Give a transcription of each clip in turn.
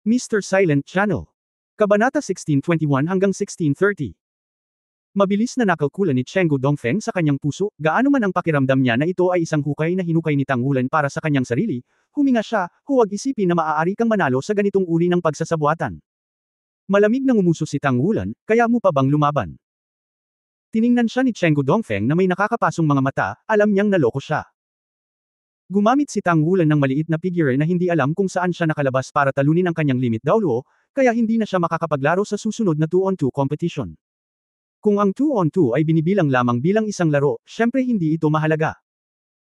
Mr. Silent Channel. Kabanata 1621 hanggang 1630. Mabilis na nakalkulan ni Chenggu Dongfeng sa kanyang puso, gaano man ang pakiramdam niya na ito ay isang hukay na hinukay ni Tang Wulan para sa kanyang sarili, huminga siya, huwag isipin na maaari kang manalo sa ganitong uri ng pagsasabuatan. Malamig na ngumuso si Tang Wulan, kaya mo pa bang lumaban? Tiningnan siya ni Chenggu Dongfeng na may nakakapasong mga mata, alam niyang naloko siya. Gumamit si Tang Wulan ng maliit na figure na hindi alam kung saan siya nakalabas para talunin ang kanyang limit Daoluo, kaya hindi na siya makakapaglaro sa susunod na 2-on-2 competition. Kung ang 2-on-2 ay binibilang lamang bilang isang laro, syempre hindi ito mahalaga.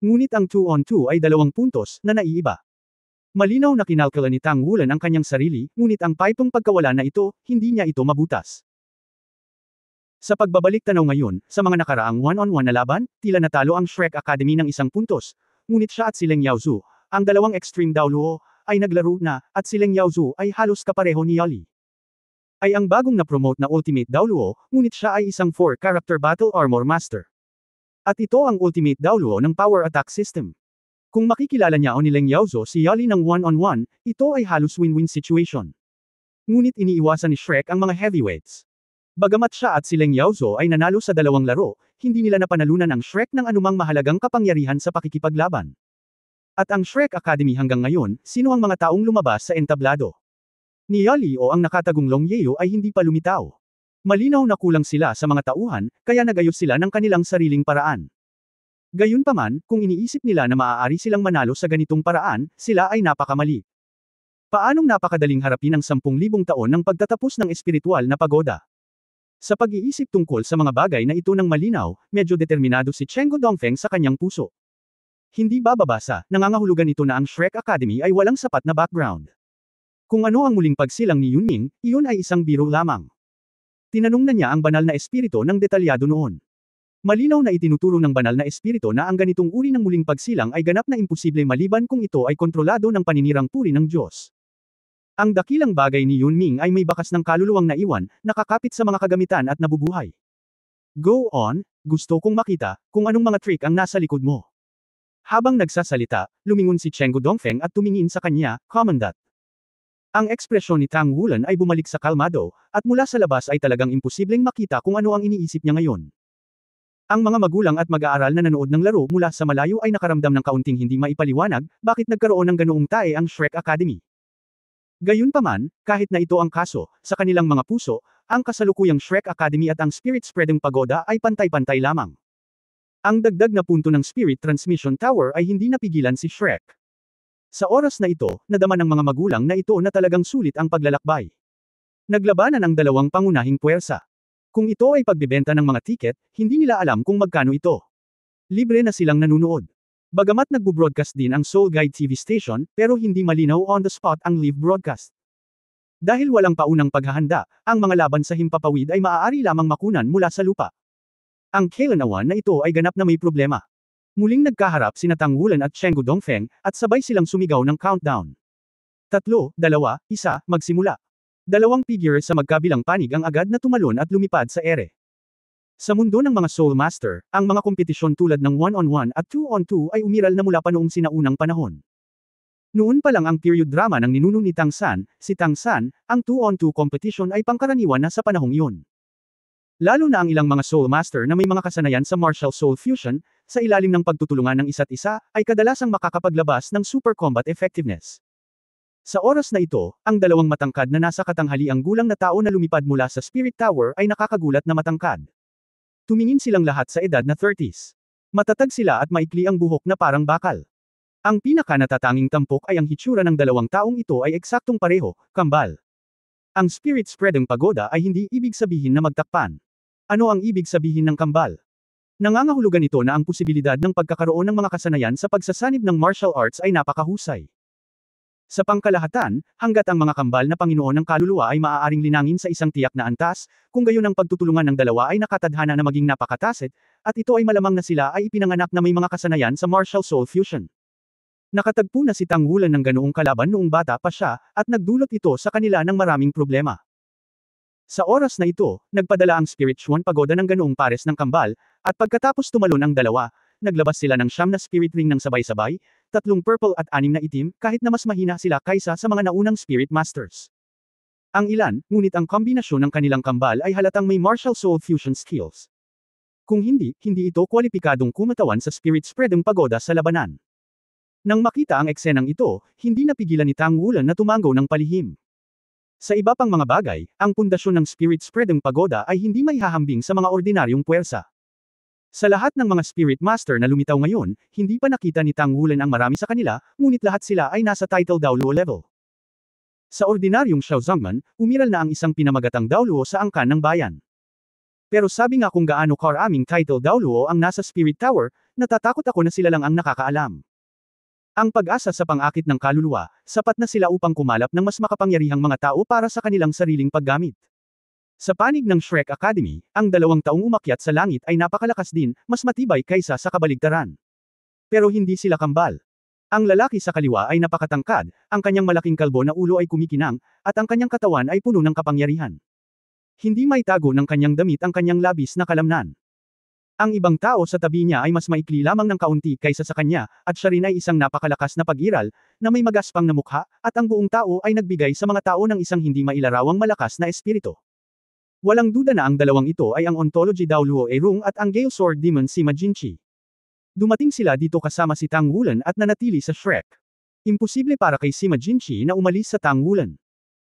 Ngunit ang 2-on-2 ay 2 puntos na naiiba. Malinaw na kinalkula ni Tang Wulan ang kanyang sarili, ngunit ang paipong pagkawala na ito, hindi niya ito mabutas. Sa pagbabalik tanaw ngayon, sa mga nakaraang 1-on-1 na laban, tila natalo ang Shrek Academy ng 1 puntos, ngunit siya at si Leng Yaozu, ang dalawang Extreme Daoluo, ay naglaro na, at si Leng Yaozu ay halos kapareho ni Yali. Ay ang bagong na-promote na Ultimate Daoluo, ngunit siya ay isang 4-character Battle Armor Master. At ito ang Ultimate Daoluo ng Power Attack System. Kung makikilala niya o ni Leng Yaozu si Yali ng 1-on-1, ito ay halos win-win situation. Ngunit iniiwasan ni Shrek ang mga heavyweights. Bagamat siya at si Leng Yaozu ay nanalo sa 2 laro, hindi nila napanalunan ang Shrek ng anumang mahalagang kapangyarihan sa pakikipaglaban. At ang Shrek Academy hanggang ngayon, sino ang mga taong lumabas sa entablado? Ni Yali o ang nakatagong Long Yeo ay hindi pa lumitaw. Malinaw na kulang sila sa mga tauhan, kaya nagayos sila ng kanilang sariling paraan. Gayunpaman, kung iniisip nila na maaari silang manalo sa ganitong paraan, sila ay napakamali. Paanong napakadaling harapin ang 10,000 taon ng pagtatapos ng espiritual na pagoda? Sa pag-iisip tungkol sa mga bagay na ito ng malinaw, medyo determinado si Chenggu Dongfeng sa kanyang puso. Hindi bababasa, nangangahulugan ito na ang Shrek Academy ay walang sapat na background. Kung ano ang muling pagsilang ni Yunming, iyon ay isang biro lamang. Tinanong na niya ang banal na espiritu ng detalyado noon. Malinaw na itinuturo ng banal na espiritu na ang ganitong uri ng muling pagsilang ay ganap na imposible maliban kung ito ay kontrolado ng paninirang puri ng Diyos. Ang dakilang bagay ni Yunming ay may bakas ng kaluluwang naiwan, nakakapit sa mga kagamitan at nabubuhay. Go on, gusto kong makita, kung anong mga trick ang nasa likod mo. Habang nagsasalita, lumingon si Chenggu Dongfeng at tumingin sa kanya, Commandant. Ang ekspresyon ni Tang Wulan ay bumalik sa kalmado, at mula sa labas ay talagang imposibleng makita kung ano ang iniisip niya ngayon. Ang mga magulang at mag-aaral na nanood ng laro mula sa malayo ay nakaramdam ng kaunting hindi maipaliwanag, bakit nagkaroon ng ganoong tae ang Shrek Academy. Gayunpaman, kahit na ito ang kaso, sa kanilang mga puso, ang kasalukuyang Shrek Academy at ang Spirit Spreading Pagoda ay pantay-pantay lamang. Ang dagdag na punto ng Spirit Transmission Tower ay hindi napigilan si Shrek. Sa oras na ito, nadama ng mga magulang na ito na talagang sulit ang paglalakbay. Naglabanan ang 2 pangunahing puwersa. Kung ito ay pagbebenta ng mga tiket, hindi nila alam kung magkano ito. Libre na silang nanunood. Bagamat nagbo-broadcast din ang Soul Guide TV station, pero hindi malinaw on the spot ang live broadcast. Dahil walang paunang paghahanda, ang mga laban sa himpapawid ay maaari lamang makunan mula sa lupa. Ang kailanawan na ito ay ganap na may problema. Muling nagkaharap sina Tang Wulan at Chenggu Dongfeng, at sabay silang sumigaw ng countdown. 3, 2, 1, magsimula. 2 figure sa magkabilang panig ang agad na tumalon at lumipad sa ere. Sa mundo ng mga Soul Master, ang mga kompetisyon tulad ng 1-on-1 at 2-on-2 ay umiral na mula pa noong sinaunang panahon. Noon pa lang ang period drama ng ninuno ni Tang San, si Tang San, ang 2-on-2 competition ay pangkaraniwan na sa panahong iyon. Lalo na ang ilang mga Soul Master na may mga kasanayan sa martial soul fusion, sa ilalim ng pagtutulungan ng isa't isa, ay kadalasang makakapaglabas ng super combat effectiveness. Sa oras na ito, ang 2 matangkad na nasa katanghaliang gulang na tao na lumipad mula sa Spirit Tower ay nakakagulat na matangkad. Tumingin silang lahat sa edad na 30s. Matatag sila at maikli ang buhok na parang bakal. Ang pinaka-natatanging tampok ay ang hitsura ng 2 taong ito ay eksaktong pareho, kambal. Ang Spirit Spreading Pagoda ay hindi ibig sabihin na magtakpan. Ano ang ibig sabihin ng kambal? Nangangahulugan ito na ang posibilidad ng pagkakaroon ng mga kasanayan sa pagsasanib ng martial arts ay napakahusay. Sa pangkalahatan, hanggat ang mga kambal na Panginoon ng kaluluwa ay maaaring linangin sa isang tiyak na antas, kung gayon ang pagtutulungan ng 2 ay nakatadhana na maging napakataset, at ito ay malamang na sila ay ipinanganak na may mga kasanayan sa martial soul fusion. Nakatagpo na si Tang Wulan ng ganoong kalaban noong bata pa siya, at nagdulot ito sa kanila ng maraming problema. Sa oras na ito, nagpadala ang Spirit Swan Pagoda ng ganoong pares ng kambal, at pagkatapos tumalon ang 2, naglabas sila ng 9 na spirit ring ng sabay-sabay, 3 purple at 6 na itim, kahit na mas mahina sila kaysa sa mga naunang Spirit Masters. Ang ilan, ngunit ang kombinasyon ng kanilang kambal ay halatang may martial soul fusion skills. Kung hindi ito kwalipikadong kumatawan sa Spirit Spreading Pagoda sa labanan. Nang makita ang eksenang ito, hindi napigilan ni Tang Wulan na tumango ng palihim. Sa iba pang mga bagay, ang pundasyon ng Spirit Spreading Pagoda ay hindi maihahambing sa mga ordinaryong puwersa. Sa lahat ng mga Spirit Master na lumitaw ngayon, hindi pa nakita ni Tang Wulan ang marami sa kanila, ngunit lahat sila ay nasa title Daoluo level. Sa ordinaryong Xiao Zhangman, umiral na ang isang pinamagatang Daoluo sa angkan ng bayan. Pero sabi nga kung gaano karaming title Daoluo ang nasa Spirit Tower, natatakot ako na sila lang ang nakakaalam. Ang pag-asa sa pang-akit ng kaluluwa, sapat na sila upang kumalap ng mas makapangyarihang mga tao para sa kanilang sariling paggamit. Sa panig ng Shrek Academy, ang 2 taong umakyat sa langit ay napakalakas din, mas matibay kaysa sa kabaligtaran. Pero hindi sila kambal. Ang lalaki sa kaliwa ay napakatangkad, ang kanyang malaking kalbo na ulo ay kumikinang, at ang kanyang katawan ay puno ng kapangyarihan. Hindi maitago ng kanyang damit ang kanyang labis na kalamnan. Ang ibang tao sa tabi niya ay mas maikli lamang ng kaunti kaysa sa kanya, at siya rin ay isang napakalakas na pag-iral, na may magaspang na mukha, at ang buong tao ay nagbigay sa mga tao ng isang hindi mailarawang malakas na espiritu. Walang duda na ang dalawang ito ay ang Ontology Daoluo Erung at ang Gale Sword Demon Sima Jinchi. Dumating sila dito kasama si Tang Wulan at nanatili sa Shrek. Imposible para kay Sima Jinchi na umalis sa Tang Wulan.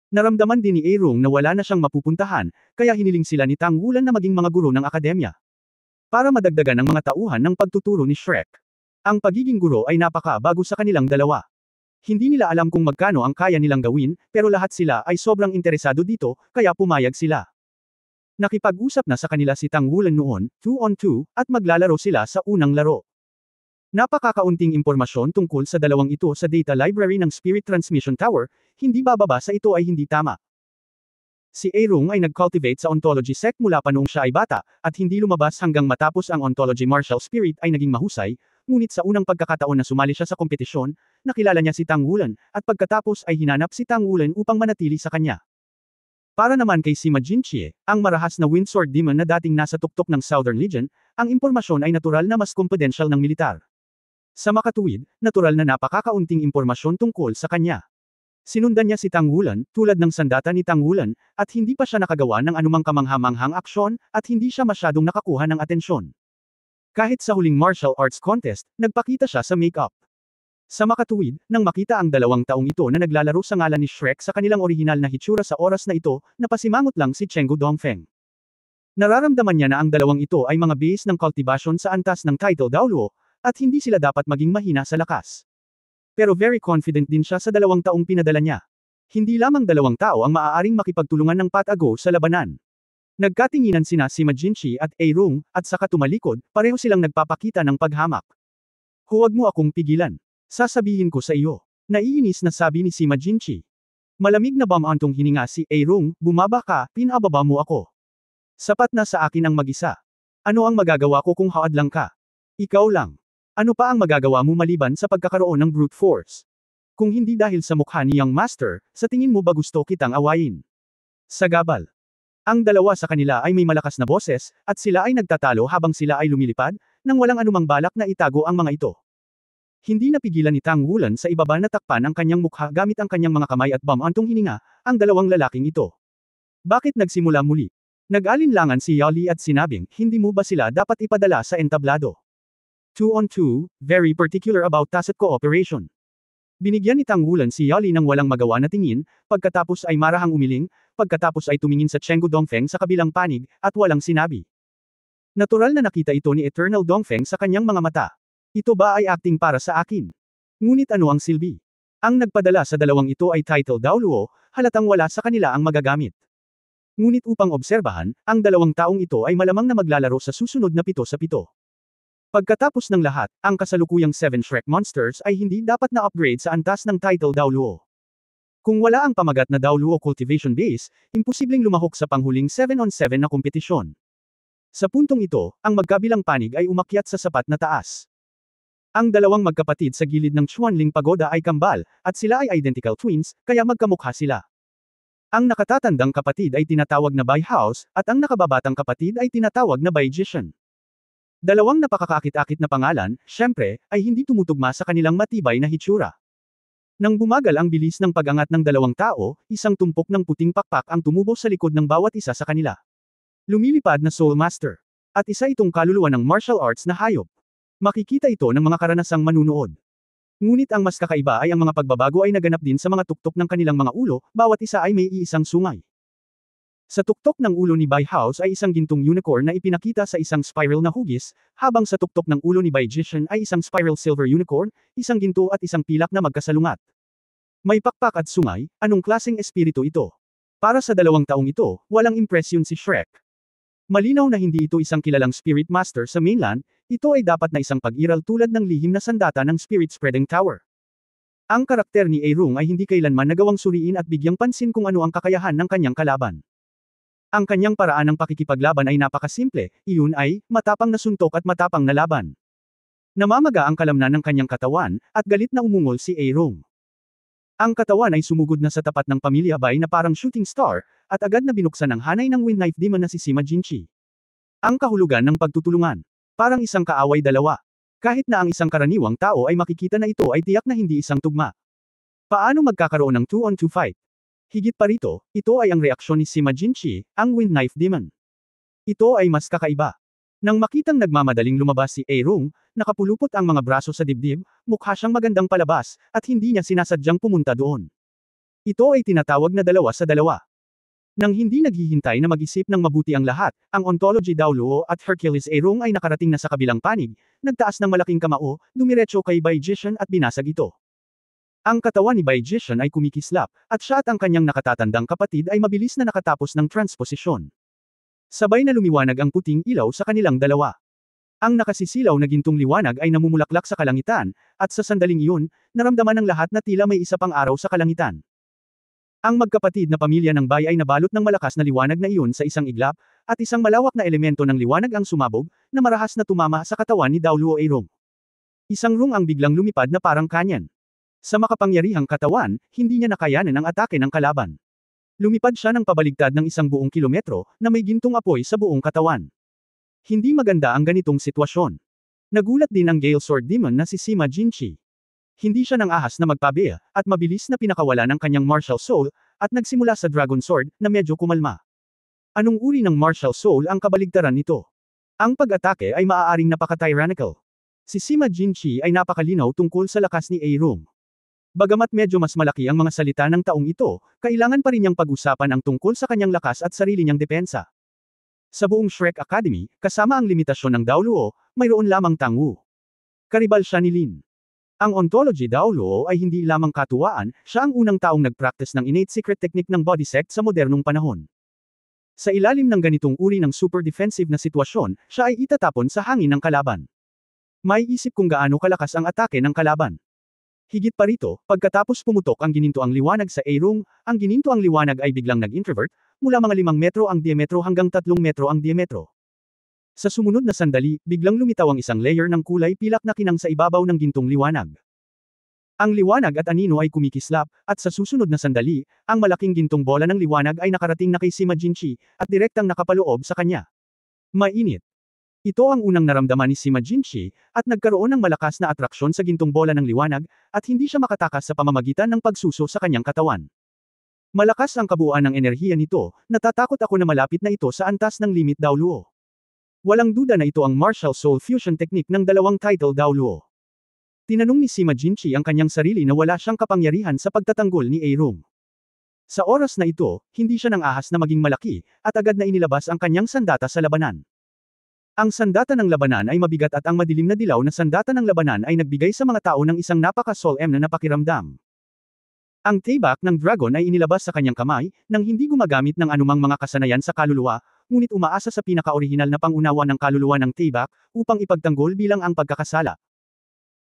Naramdaman din ni Erung na wala na siyang mapupuntahan, kaya hiniling sila ni Tang Wulan na maging mga guro ng akademya. Para madagdagan ang mga tauhan ng pagtuturo ni Shrek. Ang pagiging guro ay napaka-bago sa kanilang dalawa. Hindi nila alam kung magkano ang kaya nilang gawin, pero lahat sila ay sobrang interesado dito, kaya pumayag sila. Nakipag-usap na sa kanila si Tang Wulan noon, 2-on-2, at maglalaro sila sa unang laro. Napakakaunting impormasyon tungkol sa dalawang ito sa data library ng Spirit Transmission Tower, hindi bababa sa ito ay hindi tama. Si Erung ay nag-cultivate sa Ontology Sect mula pa noong siya ay bata, at hindi lumabas hanggang matapos ang Ontology Martial Spirit ay naging mahusay, ngunit sa unang pagkakataon na sumali siya sa kompetisyon, nakilala niya si Tang Wulan, at pagkatapos ay hinanap si Tang Wulan upang manatili sa kanya. Para naman kay Sima Jinchi, ang marahas na Windsword Demon na dating nasa tuktok ng Southern Legion, ang impormasyon ay natural na mas confidential ng militar. Sa makatuwid, natural na napakakaunting impormasyon tungkol sa kanya. Sinundan niya si Tang Wulan, tulad ng sandata ni Tang Wulan, at hindi pa siya nakagawa ng anumang kamangha-manghang aksyon, at hindi siya masyadong nakakuha ng atensyon. Kahit sa huling martial arts contest, nagpakita siya sa make-up. Sa makatuwid, nang makita ang 2 taong ito na naglalaro sa ngalan ni Shrek sa kanilang orihinal na hitsura sa oras na ito, napasimangot lang si Chenggu Dongfeng. Nararamdaman niya na ang 2 ito ay mga base ng cultivation sa antas ng title Daoluo, at hindi sila dapat maging mahina sa lakas. Pero very confident din siya sa 2 taong pinadala niya. Hindi lamang 2 tao ang maaaring makipagtulungan ng patago sa labanan. Nagkatinginan sina Sima Jinchi at Erung, at saka tumalikod, pareho silang nagpapakita ng paghamak. Huwag mo akong pigilan. Sasabihin ko sa iyo. Naiinis na sabi ni Sima Jinchi. Malamig na bamantong hininga si Erung, bumaba ka, pinababa mo ako. Sapat na sa akin ang mag-isa. Ano ang magagawa ko kung haadlang ka? Ikaw lang. Ano pa ang magagawa mo maliban sa pagkakaroon ng brute force? Kung hindi dahil sa mukha ni Young Master, sa tingin mo ba gusto kitang awayin? Sagabal. Ang 2 sa kanila ay may malakas na boses, at sila ay nagtatalo habang sila ay lumilipad, nang walang anumang balak na itago ang mga ito. Hindi napigilan ni Tang Wulan sa ibaba na takpan ang kanyang mukha gamit ang kanyang mga kamay at bamantong hininga, ang 2 lalaking ito. Bakit nagsimula muli? Nag-alinlangan si Yali at sinabing, hindi mo ba sila dapat ipadala sa entablado? 2-on-2, very particular about tacit cooperation. Binigyan ni Tang Wulan si Yali ng walang magawa na tingin, pagkatapos ay marahang umiling, pagkatapos ay tumingin sa Chenggu Dongfeng sa kabilang panig, at walang sinabi. Natural na nakita ito ni Eternal Dongfeng sa kanyang mga mata. Ito ba ay acting para sa akin? Ngunit ano ang silbi? Ang nagpadala sa 2 ito ay title Daoluo, halatang wala sa kanila ang magagamit. Ngunit upang obserbahan, ang 2 taong ito ay malamang na maglalaro sa susunod na 7-7. Pagkatapos ng lahat, ang kasalukuyang 7 Shrek Monsters ay hindi dapat na upgrade sa antas ng title Daoluo. Kung wala ang pamagat na Daoluo Cultivation Base, imposibleng lumahok sa panghuling 7-on-7 na kompetisyon. Sa puntong ito, ang magkabilang panig ay umakyat sa sapat na taas. Ang 2 magkapatid sa gilid ng Chuanling Pagoda ay kambal, at sila ay identical twins, kaya magkamukha sila. Ang nakatatandang kapatid ay tinatawag na Bai House, at ang nakababatang kapatid ay tinatawag na Bai Jishan. Dalawang napakakakit-akit na pangalan, syempre, ay hindi tumutugma sa kanilang matibay na hitsura. Nang bumagal ang bilis ng pag-angat ng dalawang tao, isang tumpok ng puting pakpak ang tumubo sa likod ng bawat isa sa kanila. Lumilipad na Soul Master. At isa itong kaluluwa ng martial arts na hayop. Makikita ito ng mga karanasang manunood. Ngunit ang mas kakaiba ay ang mga pagbabago ay naganap din sa mga tuktok ng kanilang mga ulo, bawat isa ay may iisang sungay. Sa tuktok ng ulo ni Bai House ay isang gintong unicorn na ipinakita sa isang spiral na hugis, habang sa tuktok ng ulo ni Bai Jishan ay isang spiral silver unicorn, isang ginto at isang pilak na magkasalungat. May pakpak at sungay, anong klaseng espiritu ito? Para sa 2 taong ito, walang impresyon si Shrek. Malinaw na hindi ito isang kilalang spirit master sa mainland, ito ay dapat na isang pag-iral tulad ng lihim na sandata ng Spirit Spreading Tower. Ang karakter ni Aerung ay hindi kailanman nagawang suriin at bigyang pansin kung ano ang kakayahan ng kanyang kalaban. Ang kanyang paraan ng pakikipaglaban ay napakasimple, iyon ay, matapang na suntok at matapang na laban. Namamaga ang kalamnan ng kanyang katawan, at galit na umungol si Aerung. Ang katawan ay sumugod na sa tapat ng pamilya Bai na parang shooting star, at agad na binuksan ang hanay ng Wind Knife Demon na si Sima Jinchi. Ang kahulugan ng pagtutulungan. Parang isang kaaway dalawa. Kahit na ang isang karaniwang tao ay makikita na ito ay tiyak na hindi isang tugma. Paano magkakaroon ng 2-on-2 fight? Higit pa rito, ito ay ang reaksyon ni Sima Jinchi, ang Wind Knife Demon. Ito ay mas kakaiba. Nang makitang nagmamadaling lumabas si Aerung, nakapulupot ang mga braso sa dibdib, mukha siyang magandang palabas, at hindi niya sinasadyang pumunta doon. Ito ay tinatawag na 2 sa 2. Nang hindi naghihintay na mag-isip ng mabuti ang lahat, ang Ontology Daoluo at Hercules Aerung ay nakarating na sa kabilang panig, nagtaas ng malaking kamao, dumiretso kay Bai Jishan at binasag ito. Ang katawan ni Bai Jishan ay kumikislap, at siya at ang kanyang nakatatandang kapatid ay mabilis na nakatapos ng transposisyon. Sabay na lumiwanag ang puting ilaw sa kanilang dalawa. Ang nakasisilaw na gintong liwanag ay namumulaklak sa kalangitan, at sa sandaling iyon, naramdaman ng lahat na tila may isa pang araw sa kalangitan. Ang magkapatid na pamilya ng Bai ay nabalot ng malakas na liwanag na iyon sa isang iglap, at isang malawak na elemento ng liwanag ang sumabog, na marahas na tumama sa katawan ni Daoluo Aerung. Isang rung ang biglang lumipad na parang kanyan. Sa makapangyarihang katawan, hindi niya nakayanan ang atake ng kalaban. Lumipad siya ng pabaligtad ng 1 buong kilometro, na may gintong apoy sa buong katawan. Hindi maganda ang ganitong sitwasyon. Nagulat din ang Gale Sword Demon na si Sima Jinchi. Hindi siya nang ahas na magpabaya, at mabilis na pinakawala ng kanyang martial soul, at nagsimula sa Dragon Sword, na medyo kumalma. Anong uri ng martial soul ang kabaligtaran nito? Ang pag-atake ay maaaring napaka-tyrannical. Si Sima Jinchi ay napakalinaw tungkol sa lakas ni Aerung. Bagamat medyo mas malaki ang mga salita ng taong ito, kailangan pa rin niyang pag-usapan ang tungkol sa kanyang lakas at sarili niyang depensa. Sa buong Shrek Academy, kasama ang limitasyon ng Daoluo, mayroon lamang Tang Wu. Karibal siya ni Lin. Ang Ontology Daoluo ay hindi lamang katuwaan, siya ang unang taong nag-practice ng innate secret technique ng body sect sa modernong panahon. Sa ilalim ng ganitong uri ng super defensive na sitwasyon, siya ay itatapon sa hangin ng kalaban. May isip kung gaano kalakas ang atake ng kalaban. Higit pa rito, pagkatapos pumutok ang ginintoang liwanag sa Aerung, ang ginintoang liwanag ay biglang nag-introvert, mula mga 5 metro ang diametro hanggang 3 metro ang diametro. Sa sumunod na sandali, biglang lumitaw ang isang layer ng kulay pilak na kinang sa ibabaw ng gintong liwanag. Ang liwanag at anino ay kumikislap, at sa susunod na sandali, ang malaking gintong bola ng liwanag ay nakarating na kay Sima Jinchi, at direktang nakapaloob sa kanya. Mainit. Ito ang unang naramdaman ni Sima Jinchi, at nagkaroon ng malakas na atraksyon sa gintong bola ng liwanag, at hindi siya makatakas sa pamamagitan ng pagsuso sa kanyang katawan. Malakas ang kabuuan ng enerhiya nito, natatakot ako na malapit na ito sa antas ng limit Daoluo. Walang duda na ito ang martial soul fusion technique ng 2 title Daoluo. Tinanong ni Sima Jinchi ang kanyang sarili na wala siyang kapangyarihan sa pagtatanggol ni Aerung. Sa oras na ito, hindi siya nang ahas na maging malaki, at agad na inilabas ang kanyang sandata sa labanan. Ang sandata ng labanan ay mabigat at ang madilim na dilaw na sandata ng labanan ay nagbigay sa mga tao ng isang napaka-solemn na napakiramdam. Ang tailback ng dragon ay inilabas sa kanyang kamay, nang hindi gumagamit ng anumang mga kasanayan sa kaluluwa, ngunit umaasa sa pinaka-orihinal na pangunawa ng kaluluwa ng tailback, upang ipagtanggol bilang ang pagkakasala.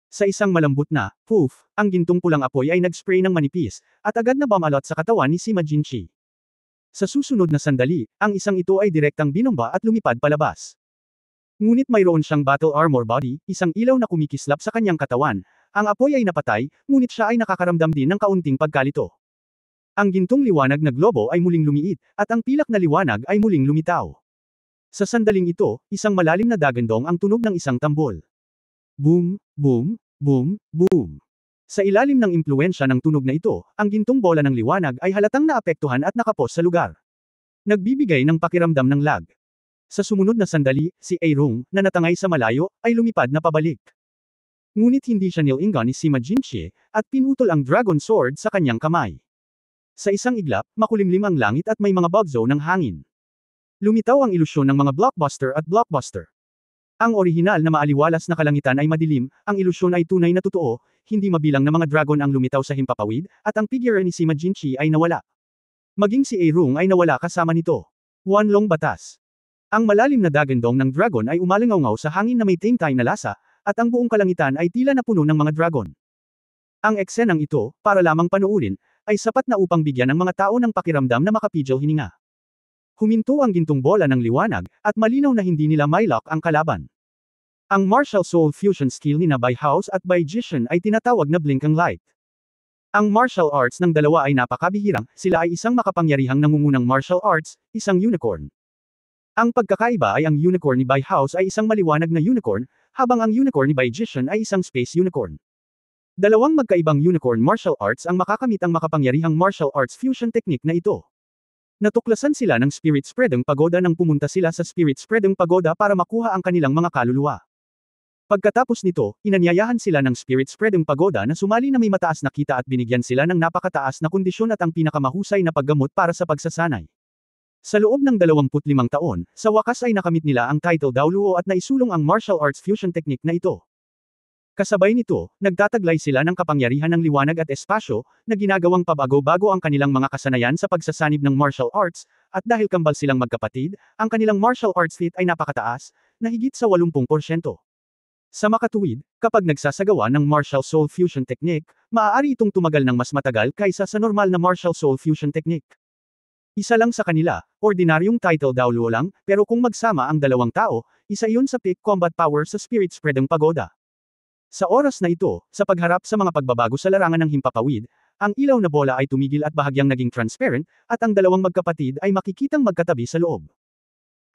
Sa isang malambot na, poof, ang gintong pulang apoy ay nag-spray ng manipis, at agad na bumalot sa katawan ni Sima Jinchi. Sa susunod na sandali, ang isang ito ay direktang binomba at lumipad palabas. Ngunit mayroon siyang battle armor body, isang ilaw na kumikislap sa kanyang katawan. Ang apoy ay napatay, ngunit siya ay nakakaramdam din ng kaunting pagkalito. Ang gintong liwanag na globo ay muling lumiit, at ang pilak na liwanag ay muling lumitaw. Sa sandaling ito, isang malalim na dagandong ang tunog ng isang tambol. Boom, boom, boom, boom. Sa ilalim ng impluwensya ng tunog na ito, ang gintong bola ng liwanag ay halatang naapektuhan at nakapos sa lugar. Nagbibigay ng pakiramdam ng lag. Sa sumunod na sandali, si Airong, na natangay sa malayo, ay lumipad na pabalik. Ngunit hindi siya nilingan ni Sima Jinchi, at pinutol ang Dragon Sword sa kanyang kamay. Sa isang iglap, makulimlim ang langit at may mga bugzo ng hangin. Lumitaw ang ilusyon ng mga blockbuster at blockbuster. Ang orihinal na maaliwalas na kalangitan ay madilim, ang ilusyon ay tunay na totoo, hindi mabilang na mga dragon ang lumitaw sa himpapawid, at ang figure ni Sima Jinchi ay nawala. Maging si Airong ay nawala kasama nito. Wanlong batas. Ang malalim na dagandong ng dragon ay umalingaw sa hangin na may tintay na lasa, at ang buong kalangitan ay tila na puno ng mga dragon. Ang eksenang ito, para lamang panuurin, ay sapat na upang bigyan ng mga tao ng pakiramdam na makapigil hininga. Huminto ang gintong bola ng liwanag, at malinaw na hindi nila mailock ang kalaban. Ang martial soul fusion skill ni na Bai House at Bai Jishan ay tinatawag na blinking light. Ang martial arts ng dalawa ay napakabihirang, sila ay isang makapangyarihang nangungunang martial arts, isang unicorn. Ang pagkakaiba ay ang unicorn ni Bai House ay isang maliwanag na unicorn, habang ang unicorn ni Bai Jishan ay isang space unicorn. Dalawang magkaibang unicorn martial arts ang makakamit ang makapangyarihang martial arts fusion technique na ito. Natuklasan sila ng Spirit Spreading Pagoda nang pumunta sila sa Spirit Spreading Pagoda para makuha ang kanilang mga kaluluwa. Pagkatapos nito, inanyayahan sila ng Spirit Spreading Pagoda na sumali na may mataas na kita at binigyan sila ng napakataas na kondisyon at ang pinakamahusay na paggamot para sa pagsasanay. Sa loob ng 25 taon, sa wakas ay nakamit nila ang title Daoluo at naisulong ang martial arts fusion technique na ito. Kasabay nito, nagtataglay sila ng kapangyarihan ng liwanag at espasyo, na ginagawang pabago-bago ang kanilang mga kasanayan sa pagsasanib ng martial arts, at dahil kambal silang magkapatid, ang kanilang martial arts feat ay napakataas, na higit sa 80%. Sa makatuwid, kapag nagsasagawa ng martial soul fusion technique, maaari itong tumagal ng mas matagal kaysa sa normal na martial soul fusion technique. Isa lang sa kanila, ordinaryong title Daoluo lang, pero kung magsama ang dalawang tao, isa iyon sa peak combat power sa Spirit Spreading Pagoda. Sa oras na ito, sa pagharap sa mga pagbabago sa larangan ng himpapawid, ang ilaw na bola ay tumigil at bahagyang naging transparent, at ang dalawang magkapatid ay makikitang magkatabi sa loob.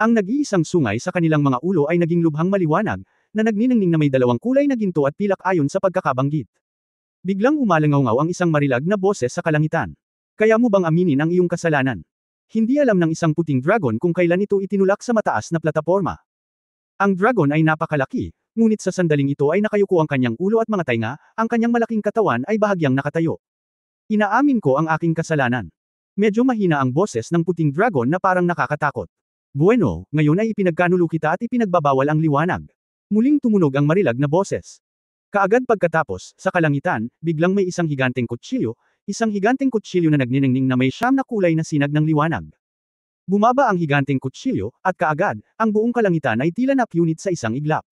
Ang nag-iisang sungay sa kanilang mga ulo ay naging lubhang maliwanag, na nagniningning na may dalawang kulay na ginto at pilak ayon sa pagkakabanggit. Biglang umalangaw ang isang marilag na boses sa kalangitan. Kaya mo bang aminin ang iyong kasalanan? Hindi alam ng isang puting dragon kung kailan ito itinulak sa mataas na plataporma. Ang dragon ay napakalaki, ngunit sa sandaling ito ay nakayuko ang kanyang ulo at mga tainga, ang kanyang malaking katawan ay bahagyang nakatayo. Inaamin ko ang aking kasalanan. Medyo mahina ang boses ng puting dragon na parang nakakatakot. Bueno, ngayon ay ipinagkanulo kita at ipinagbabawal ang liwanag. Muling tumunog ang marilag na boses. Kaagad pagkatapos, sa kalangitan, biglang may isang higanteng kutsilyo na nagniningning na may siyam na kulay na sinag ng liwanag. Bumaba ang higanteng kutsilyo, at kaagad, ang buong kalangitan ay tila napunit sa isang iglap.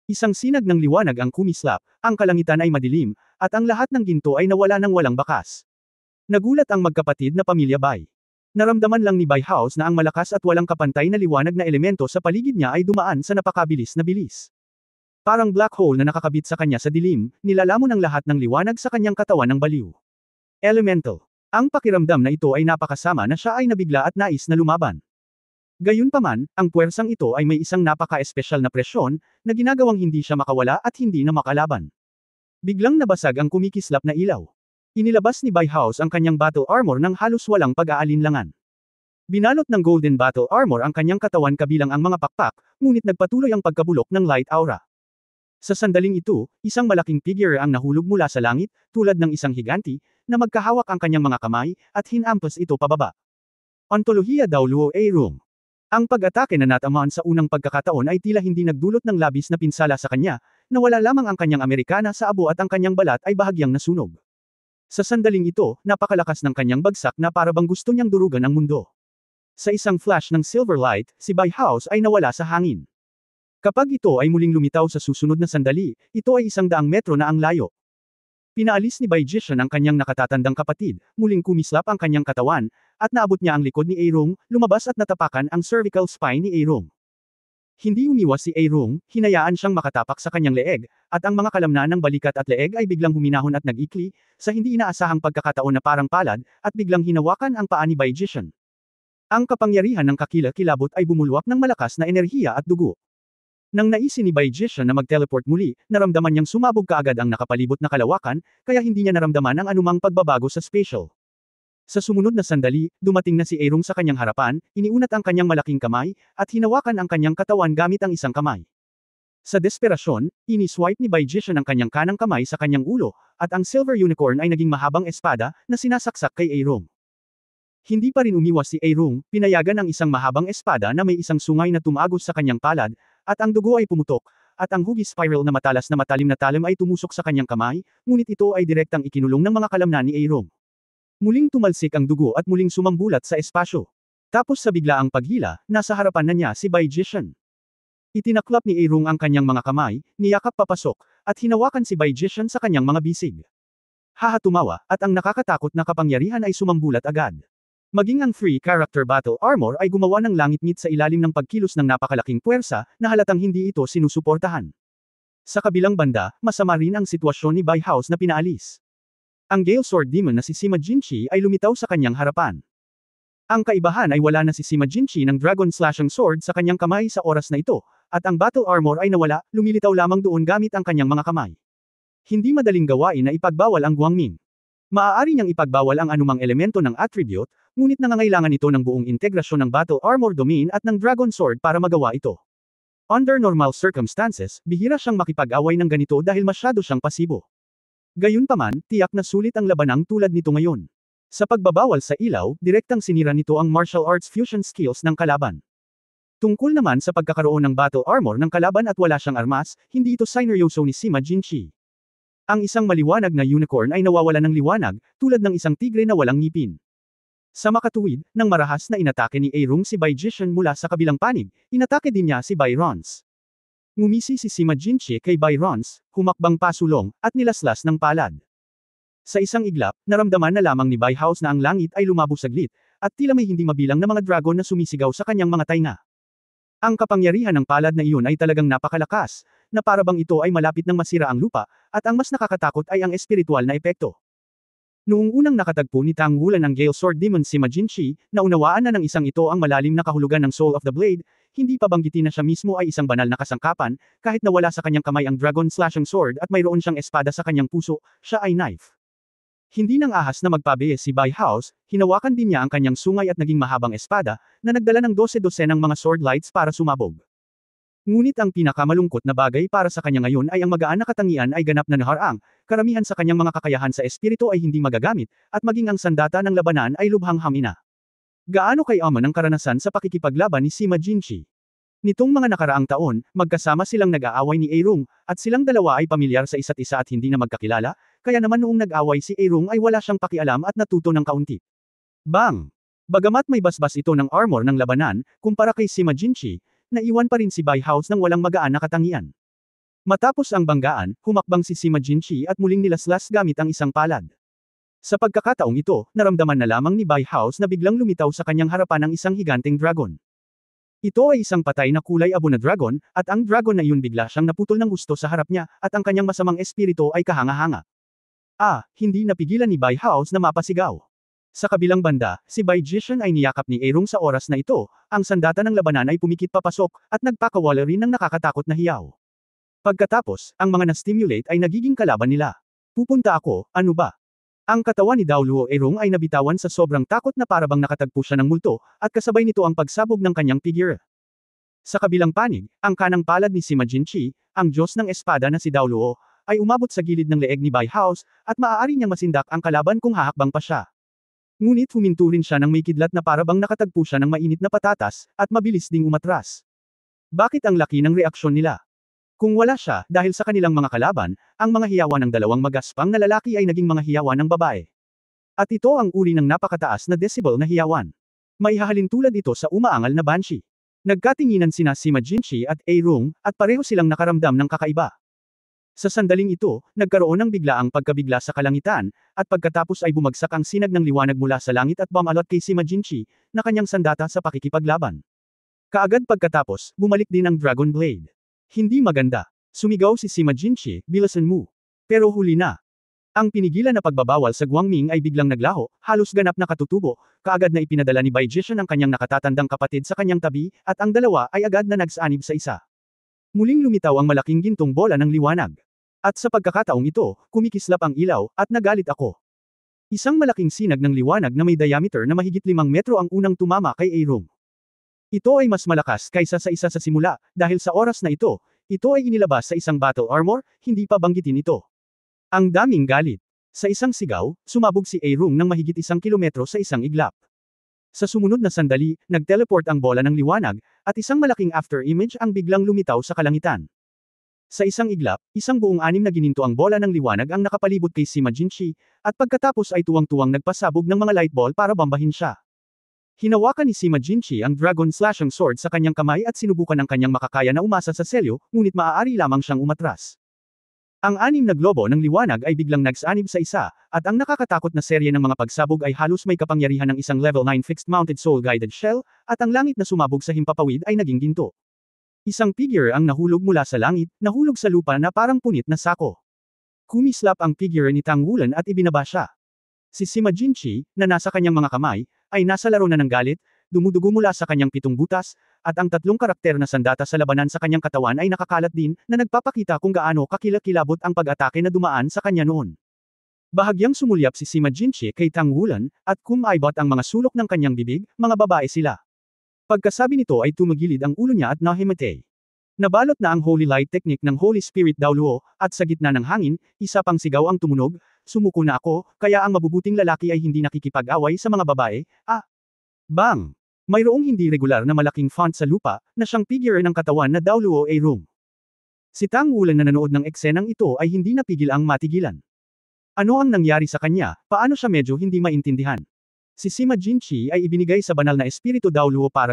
Isang sinag ng liwanag ang kumislap, ang kalangitan ay madilim, at ang lahat ng ginto ay nawala ng walang bakas. Nagulat ang magkapatid na pamilya Bai. Naramdaman lang ni Bai House na ang malakas at walang kapantay na liwanag na elemento sa paligid niya ay dumaan sa napakabilis na bilis. Parang black hole na nakakabit sa kanya sa dilim, nilalamon ang lahat ng liwanag sa kanyang katawan ng baliw. Elemental. Ang pakiramdam na ito ay napakasama na siya ay nabigla at nais na lumaban. Gayunpaman, ang puwersang ito ay may isang napaka-espesyal na presyon, na ginagawang hindi siya makawala at hindi na makalaban. Biglang nabasag ang kumikislap na ilaw. Inilabas ni Bai House ang kanyang battle armor ng halos walang pag-aalinlangan. Binalot ng golden battle armor ang kanyang katawan kabilang ang mga pakpak, ngunit nagpatuloy ang pagkabulok ng light aura. Sa sandaling ito, isang malaking figure ang nahulog mula sa langit, tulad ng isang higanti, na magkahawak ang kanyang mga kamay, at hinampas ito pababa. Ontolohiya Daoluo Airong. Ang pag-atake na natamaan sa unang pagkakataon ay tila hindi nagdulot ng labis na pinsala sa kanya, nawala lamang ang kanyang Amerikana sa abo at ang kanyang balat ay bahagyang nasunog. Sa sandaling ito, napakalakas ng kanyang bagsak na para bang gusto niyang durugan ang mundo. Sa isang flash ng silver light, si Bai House ay nawala sa hangin. Kapag ito ay muling lumitaw sa susunod na sandali, ito ay 100 metro na ang layo. Pinaalis ni Bai Jishan ang kanyang nakatatandang kapatid, muling kumislap ang kanyang katawan, at naabot niya ang likod ni Airong, lumabas at natapakan ang cervical spine ni Airong. Hindi umiwas si Airong, hinayaan siyang makatapak sa kanyang leeg, at ang mga kalamnan ng balikat at leeg ay biglang huminahon at nag-ikli, sa hindi inaasahang pagkakataon na parang palad, at biglang hinawakan ang paa ni Bai Jishan. Ang kapangyarihan ng kakila-kilabot ay bumulwak ng malakas na enerhiya at dugo. Nang naisin ni Baijishan na mag-teleport muli, naramdaman niyang sumabog kaagad ang nakapalibot na kalawakan, kaya hindi niya naramdaman ang anumang pagbabago sa spatial. Sa sumunod na sandali, dumating na si Aerong sa kanyang harapan, iniunat ang kanyang malaking kamay, at hinawakan ang kanyang katawan gamit ang isang kamay. Sa desperasyon, ini-swipe ni Baijishan ang kanyang kanang kamay sa kanyang ulo, at ang Silver Unicorn ay naging mahabang espada, na sinasaksak kay Aerong. Hindi pa rin umiwas si Aerong, pinayagan ang isang mahabang espada na may isang sungay na tumagos sa kanyang palad, at ang dugo ay pumutok, at ang hugis spiral na matalas na matalim na talim ay tumusok sa kanyang kamay, ngunit ito ay direktang ikinulong ng mga kalamnan ni Aerong. Muling tumalsik ang dugo at muling sumambulat sa espasyo. Tapos sa biglaang paghila, nasa harapan na niya si Baijishan. Itinaklap ni Aerong ang kanyang mga kamay, niyakap papasok, at hinawakan si Baijishan sa kanyang mga bisig. Haha tumawa, at ang nakakatakot na kapangyarihan ay sumambulat agad. Maging ang free character battle armor ay gumawa ng langit-ngit sa ilalim ng pagkilos ng napakalaking puwersa, na halatang hindi ito sinusuportahan. Sa kabilang banda, masama rin ang sitwasyon ni Bai House na pinaalis. Ang Gale Sword Demon na si Sima Jinchi ay lumitaw sa kanyang harapan. Ang kaibahan ay wala na si Sima Jinchi ng Dragon Slashing Sword sa kanyang kamay sa oras na ito, at ang battle armor ay nawala, lumilitaw lamang doon gamit ang kanyang mga kamay. Hindi madaling gawain na ipagbawal ang Guangming. Maaari niyang ipagbawal ang anumang elemento ng attribute, ngunit nangangailangan ito ng buong integrasyon ng battle armor domain at ng Dragon Sword para magawa ito. Under normal circumstances, bihira siyang makipag-away ng ganito dahil masyado siyang pasibo. Gayunpaman, tiyak na sulit ang labanang tulad nito ngayon. Sa pagbabawal sa ilaw, direktang sinira nito ang martial arts fusion skills ng kalaban. Tungkol naman sa pagkakaroon ng battle armor ng kalaban at wala siyang armas, hindi ito sineryoso ni Sima Jinchi. Ang isang maliwanag na unicorn ay nawawala ng liwanag, tulad ng isang tigre na walang ngipin. Sa makatuwid, nang marahas na inatake ni Aerong si Baijishan mula sa kabilang panig, inatake din niya si Bai Rons. Ngumisi si Sima Jinchi kay Bai Rons, humakbang pasulong, at nilaslas ng palad. Sa isang iglap, naramdaman na lamang ni Bai House na ang langit ay lumabo saglit, at tila may hindi mabilang na mga dragon na sumisigaw sa kanyang mga tainga. Ang kapangyarihan ng palad na iyon ay talagang napakalakas, na parabang ito ay malapit nang masira ang lupa, at ang mas nakakatakot ay ang espiritual na epekto. Noong unang nakatagpo ni Tang Wulan ang Gale Sword Demon Sima Jinchi, naunawaan na ng isang ito ang malalim na kahulugan ng Soul of the Blade, hindi pa banggitin na siya mismo ay isang banal na kasangkapan, kahit na wala sa kanyang kamay ang Dragon Slashing Sword at mayroon siyang espada sa kanyang puso, siya ay knife. Hindi nang ahas na magpabiye si Bai House, hinawakan din niya ang kanyang sungay at naging mahabang espada, na nagdala ng 12-dosenang mga sword lights para sumabog. Ngunit ang pinakamalungkot na bagay para sa kanya ngayon ay ang magaan na katangian ay ganap na naharang, karamihan sa kanyang mga kakayahan sa espiritu ay hindi magagamit, at maging ang sandata ng labanan ay lubhang hamina. Gaano kayaman ang karanasan sa pakikipaglaban ni Sima Jinchi? Nitong mga nakaraang taon, magkasama silang nag-aaway ni Aerong, at silang dalawa ay pamilyar sa isa't isa at hindi na magkakilala, kaya naman noong nag-away si Aerong ay wala siyang pakialam at natuto ng kaunti. Bang! Bagamat may basbas ito ng armor ng labanan, kumpara kay Sima Jinchi, naiwan pa rin si Bai House ng walang magaan na katangian. Matapos ang banggaan, humakbang si Sima Jinchi at muling nilaslas gamit ang isang palad. Sa pagkakataong ito, naramdaman na lamang ni Bai House na biglang lumitaw sa kanyang harapan ang isang higanteng dragon. Ito ay isang patay na kulay abo na dragon, at ang dragon na iyon bigla siyang naputol ng gusto sa harap niya, at ang kanyang masamang espiritu ay kahanga-hanga. Hindi napigilan ni Bai House na mapasigaw. Sa kabilang banda, si Baijishan ay niyakap ni Aerong sa oras na ito, ang sandata ng labanan ay pumikit papasok, at nagpakawala rin ng nakakatakot na hiyaw. Pagkatapos, ang mga na-stimulate ay nagiging kalaban nila. Pupunta ako, ano ba? Ang katawan ni Daoluo Aerong ay nabitawan sa sobrang takot na parabang nakatagpo siya ng multo, at kasabay nito ang pagsabog ng kanyang figure. Sa kabilang panig, ang kanang palad ni Sima Jinchi, ang Diyos ng espada na si Daoluo, ay umabot sa gilid ng leeg ni Bai House, at maaari niyang masindak ang kalaban kung hahakbang pa siya. Ngunit huminto rin siya ng may kidlat na parabang nakatagpo siya ng mainit na patatas, at mabilis ding umatras. Bakit ang laki ng reaksyon nila? Kung wala siya, dahil sa kanilang mga kalaban, ang mga hiyawan ng dalawang magaspang na lalaki ay naging mga hiyawan ng babae. At ito ang uri ng napakataas na decibel na hiyawan. Maihahalin tulad ito sa umaangal na banshee. Nagkatinginan sina Sima Jinchi at Aerong, at pareho silang nakaramdam ng kakaiba. Sa sandaling ito, nagkaroon ng biglaang pagkabigla sa kalangitan, at pagkatapos ay bumagsak ang sinag ng liwanag mula sa langit at bumalot kay Sima Jinchi, na kanyang sandata sa pakikipaglaban. Kaagad pagkatapos, bumalik din ang Dragon Blade. Hindi maganda. Sumigaw si Sima Jinchi, "Bilisan mo." Pero huli na. Ang pinigilan na pagbabawal sa Guangming ay biglang naglaho, halos ganap na katutubo, kaagad na ipinadala ni Bai Jishan ang kanyang nakatatandang kapatid sa kanyang tabi, at ang dalawa ay agad na nagsanib sa isa. Muling lumitaw ang malaking gintong bola ng liwanag. At sa pagkakataong ito, kumikislap ang ilaw, at nagalit ako. Isang malaking sinag ng liwanag na may diameter na mahigit 5 metro ang unang tumama kay Airong. Ito ay mas malakas kaysa sa isa sa simula, dahil sa oras na ito ay inilabas sa isang battle armor, hindi pa banggitin ito. Ang daming galit. Sa isang sigaw, sumabog si Airong ng mahigit 1 kilometro sa isang iglap. Sa sumunod na sandali, nag-teleport ang bola ng liwanag, at isang malaking after-image ang biglang lumitaw sa kalangitan. Sa isang iglap, isang buong 6 na gininto ang bola ng liwanag ang nakapalibot kay Sima Jinchi, at pagkatapos ay tuwang-tuwang nagpasabog ng mga light ball para bambahin siya. Hinawakan ni Sima Jinchi ang Dragon Slashing Sword sa kanyang kamay at sinubukan ng kanyang makakaya na umasa sa selyo, ngunit maaari lamang siyang umatras. Ang 6 na globo ng liwanag ay biglang nagsanib sa isa, at ang nakakatakot na serye ng mga pagsabog ay halos may kapangyarihan ng isang level 9 fixed-mounted soul-guided shell, at ang langit na sumabog sa himpapawid ay naging ginto. Isang figure ang nahulog mula sa langit, nahulog sa lupa na parang punit na sako. Kumislap ang figure ni Tang Wulan at ibinaba siya. Si Sima Jinchi, na nasa kanyang mga kamay, ay nasa laro na ng galit, dumudugo mula sa kanyang 7 butas, at ang 3 karakter na sandata sa labanan sa kanyang katawan ay nakakalat din, na nagpapakita kung gaano kakilakilabot ang pag-atake na dumaan sa kanya noon. Bahagyang sumulyap si Sima Jinchi kay Tang Wulan, at kumaibot ang mga sulok ng kanyang bibig, mga babae sila. Pagkasabi nito ay tumagilid ang ulo niya at nahimatay. Nabalot na ang Holy Light Technique ng Holy Spirit Daoluo, at sa gitna ng hangin, isa pang sigaw ang tumunog, sumuko na ako, kaya ang mabubuting lalaki ay hindi nakikipag-away sa mga babae, Bang! Mayroong hindi regular na malaking font sa lupa, na siyang figure ng katawan na Daoluo Airong. Si Tang Wulan na nanood ng eksenang ito ay hindi napigil ang matigilan. Ano ang nangyari sa kanya, paano siya medyo hindi maintindihan? Si Sima Jinchi ay ibinigay sa banal na espiritu Daoluo para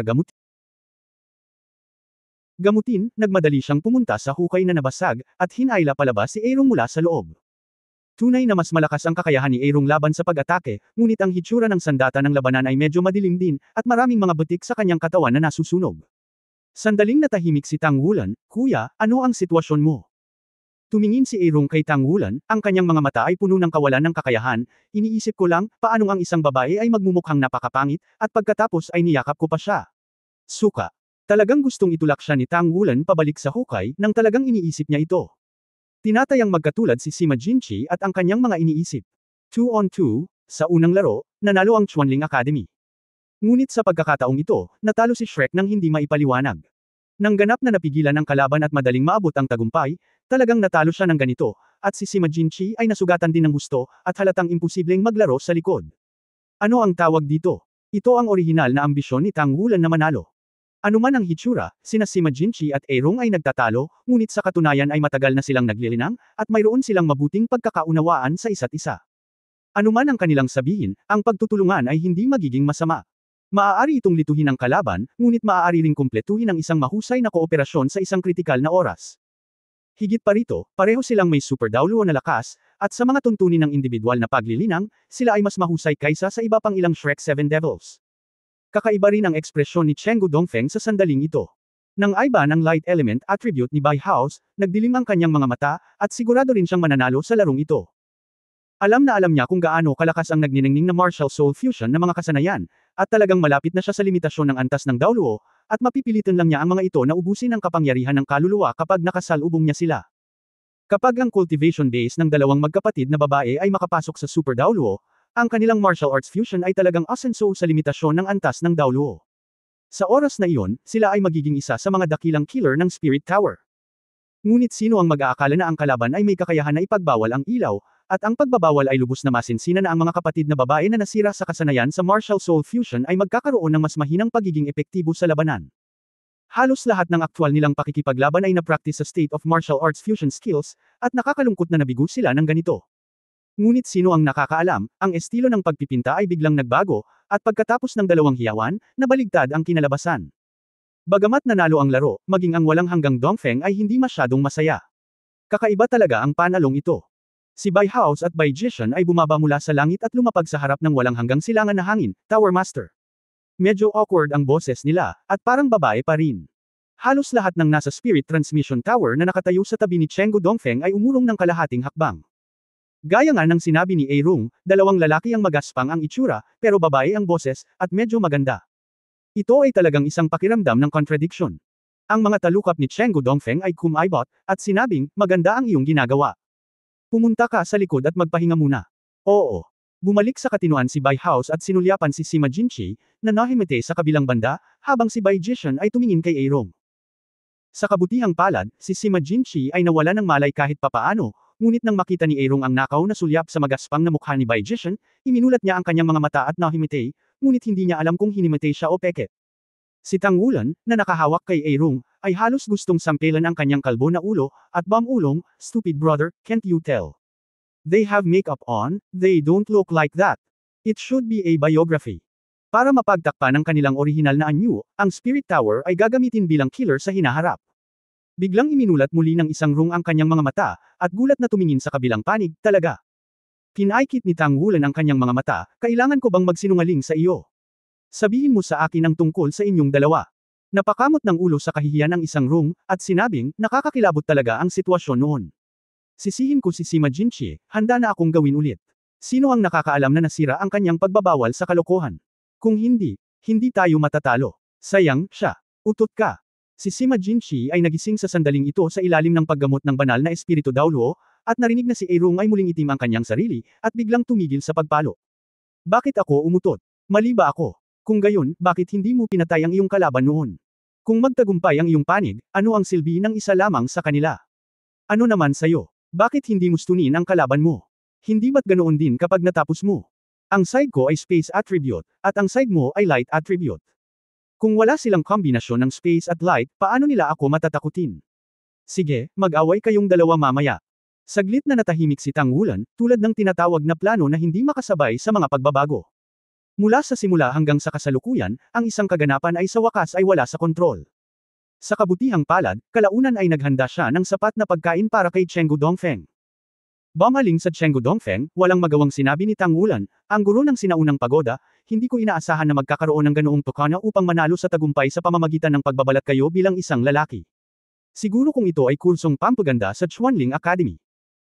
gamutin, nagmadali siyang pumunta sa hukay na nabasag, at hinayla palabas si Airong mula sa loob. Tunay na mas malakas ang kakayahan ni Airong laban sa pag-atake, ngunit ang hitsura ng sandata ng labanan ay medyo madilim din, at maraming mga butik sa kanyang katawan na nasusunog. Sandaling natahimik si Tang Wulan, "Kuya, ano ang sitwasyon mo?" Tumingin si Airong kay Tang Wulan, ang kanyang mga mata ay puno ng kawalan ng kakayahan, iniisip ko lang, paano ang isang babae ay magmumukhang napakapangit, at pagkatapos ay niyakap ko pa siya. Suka. Talagang gustong itulak siya ni Tang Wulan pabalik sa hukay, nang talagang iniisip niya ito. Tinatayang magkatulad si Sima Jinchi at ang kanyang mga iniisip. 2-on-2, sa unang laro, nanalo ang Chuanling Academy. Ngunit sa pagkakataong ito, natalo si Shrek nang hindi maipaliwanag. Nang ganap na napigilan ang kalaban at madaling maabot ang tagumpay, talagang natalo siya ng ganito, at si Sima Jinchi ay nasugatan din ng gusto, at halatang imposibleng maglaro sa likod. Ano ang tawag dito? Ito ang orihinal na ambisyon ni Tang Wulan na manalo. Ano man ang hitsura, sina Sima Jinchi at Airong ay nagtatalo, ngunit sa katunayan ay matagal na silang naglilinang, at mayroon silang mabuting pagkakaunawaan sa isa't isa. Ano man ang kanilang sabihin, ang pagtutulungan ay hindi magiging masama. Maaari itong lituhin ang kalaban, ngunit maaari ring kumpletuhin ang isang mahusay na kooperasyon sa isang kritikal na oras. Higit pa rito, pareho silang may super Daoluo na lakas, at sa mga tuntunin ng individual na paglilinang, sila ay mas mahusay kaysa sa iba pang ilang Shrek 7 Devils. Kakaiba rin ang ekspresyon ni Chenggu Dongfeng sa sandaling ito. Nang aiba ng light element attribute ni Bai House, nagdilim ang kanyang mga mata, at sigurado rin siyang mananalo sa larong ito. Alam na alam niya kung gaano kalakas ang nagniningning na martial soul fusion na mga kasanayan, at talagang malapit na siya sa limitasyon ng antas ng Daoluo, at mapipilitan lang niya ang mga ito na ubusin ang kapangyarihan ng kaluluwa kapag nakasalubong niya sila. Kapag ang cultivation base ng dalawang magkapatid na babae ay makapasok sa Super Daoluo, ang kanilang martial arts fusion ay talagang asenso sa limitasyon ng antas ng Daoluo. Sa oras na iyon, sila ay magiging isa sa mga dakilang killer ng Spirit Tower. Ngunit sino ang mag-aakala na ang kalaban ay may kakayahan na ipagbawal ang ilaw, at ang pagbabawal ay lubos na masinsina na ang mga kapatid na babae na nasira sa kasanayan sa martial soul fusion ay magkakaroon ng mas mahinang pagiging epektibo sa labanan. Halos lahat ng aktwal nilang pakikipaglaban ay na-practice sa state of martial arts fusion skills, at nakakalungkot na nabigo sila ng ganito. Ngunit sino ang nakakaalam, ang estilo ng pagpipinta ay biglang nagbago, at pagkatapos ng dalawang hiyawan, nabaligtad ang kinalabasan. Bagamat nanalo ang laro, maging ang walang hanggang Dongfeng ay hindi masyadong masaya. Kakaiba talaga ang panalong ito. Si Bai House at Bai Jishan ay bumaba mula sa langit at lumapag sa harap ng walang hanggang silangan na hangin, Tower Master. Medyo awkward ang boses nila, at parang babae pa rin. Halos lahat ng nasa Spirit Transmission Tower na nakatayo sa tabi ni Chenggu Dongfeng ay umurong ng kalahating hakbang. Gaya nga ng sinabi ni Airong, dalawang lalaki ang magaspang ang itsura, pero babae ang boses, at medyo maganda. Ito ay talagang isang pakiramdam ng contradiction. Ang mga talukap ni Chenggu Dongfeng ay kumaibot, at sinabing, maganda ang iyong ginagawa. Pumunta ka sa likod at magpahinga muna. Oo. Bumalik sa katinoan si Bai House at sinulyapan si Sima Jinchi, na nahimete sa kabilang banda, habang si Bai Jishan ay tumingin kay Airong. Sa kabutihang palad, si Sima Jinchi ay nawala ng malay kahit papaano, ngunit nang makita ni Airong ang nakaw na sulyap sa magaspang na mukha ni Bai Jishan, iminulat niya ang kanyang mga mata at nahimete, ngunit hindi niya alam kung hinimete siya o peke. Si Tang Wulan, na nakahawak kay Airong, ay halos gustong sampelan ang kanyang kalbo na ulo, at ulong, stupid brother, can't you tell? They have makeup on, they don't look like that. It should be a biography. Para mapagtakpan ang kanilang orihinal na anyo, ang Spirit Tower ay gagamitin bilang killer sa hinaharap. Biglang iminulat muli ng isang rung ang kanyang mga mata, at gulat na tumingin sa kabilang panig, talaga. Pinaikit ni Tang Wulan ang kanyang mga mata, kailangan ko bang magsinungaling sa iyo? Sabihin mo sa akin ang tungkol sa inyong dalawa. Napakamot ng ulo sa kahihiyan ng isang rung, at sinabing, nakakakilabot talaga ang sitwasyon noon. Sisihin ko si Sima Jinchi, handa na akong gawin ulit. Sino ang nakakaalam na nasira ang kanyang pagbabawal sa kalokohan? Kung hindi, hindi tayo matatalo. Sayang, siya. Utot ka. Si Sima Jinchi ay nagising sa sandaling ito sa ilalim ng paggamot ng banal na espiritu Daoluo, at narinig na si Airong ay muling itim ang kanyang sarili, at biglang tumigil sa pagpalo. Bakit ako umutot? Mali ba ako? Kung gayon, bakit hindi mo pinatay ang iyong kalaban noon? Kung magtagumpay ang iyong panig, ano ang silbi ng isa lamang sa kanila? Ano naman sayo? Bakit hindi mo stunin ang kalaban mo? Hindi ba't ganoon din kapag natapos mo? Ang side ko ay space attribute, at ang side mo ay light attribute. Kung wala silang kombinasyon ng space at light, paano nila ako matatakutin? Sige, mag-away kayong dalawa mamaya. Saglit na natahimik si Tang Wulan, tulad ng tinatawag na plano na hindi makasabay sa mga pagbabago. Mula sa simula hanggang sa kasalukuyan, ang isang kaganapan ay sa wakas ay wala sa kontrol. Sa kabutihang palad, kalaunan ay naghanda siya ng sapat na pagkain para kay Chenggu Dongfeng. Bumaling sa Chenggu Dongfeng, walang magawang sinabi ni Tang Wulan, ang guro ng sinaunang pagoda, hindi ko inaasahan na magkakaroon ng ganoong tokana upang manalo sa tagumpay sa pamamagitan ng pagbabalat kayo bilang isang lalaki. Siguro kung ito ay kursong pampaganda sa Chuanling Academy.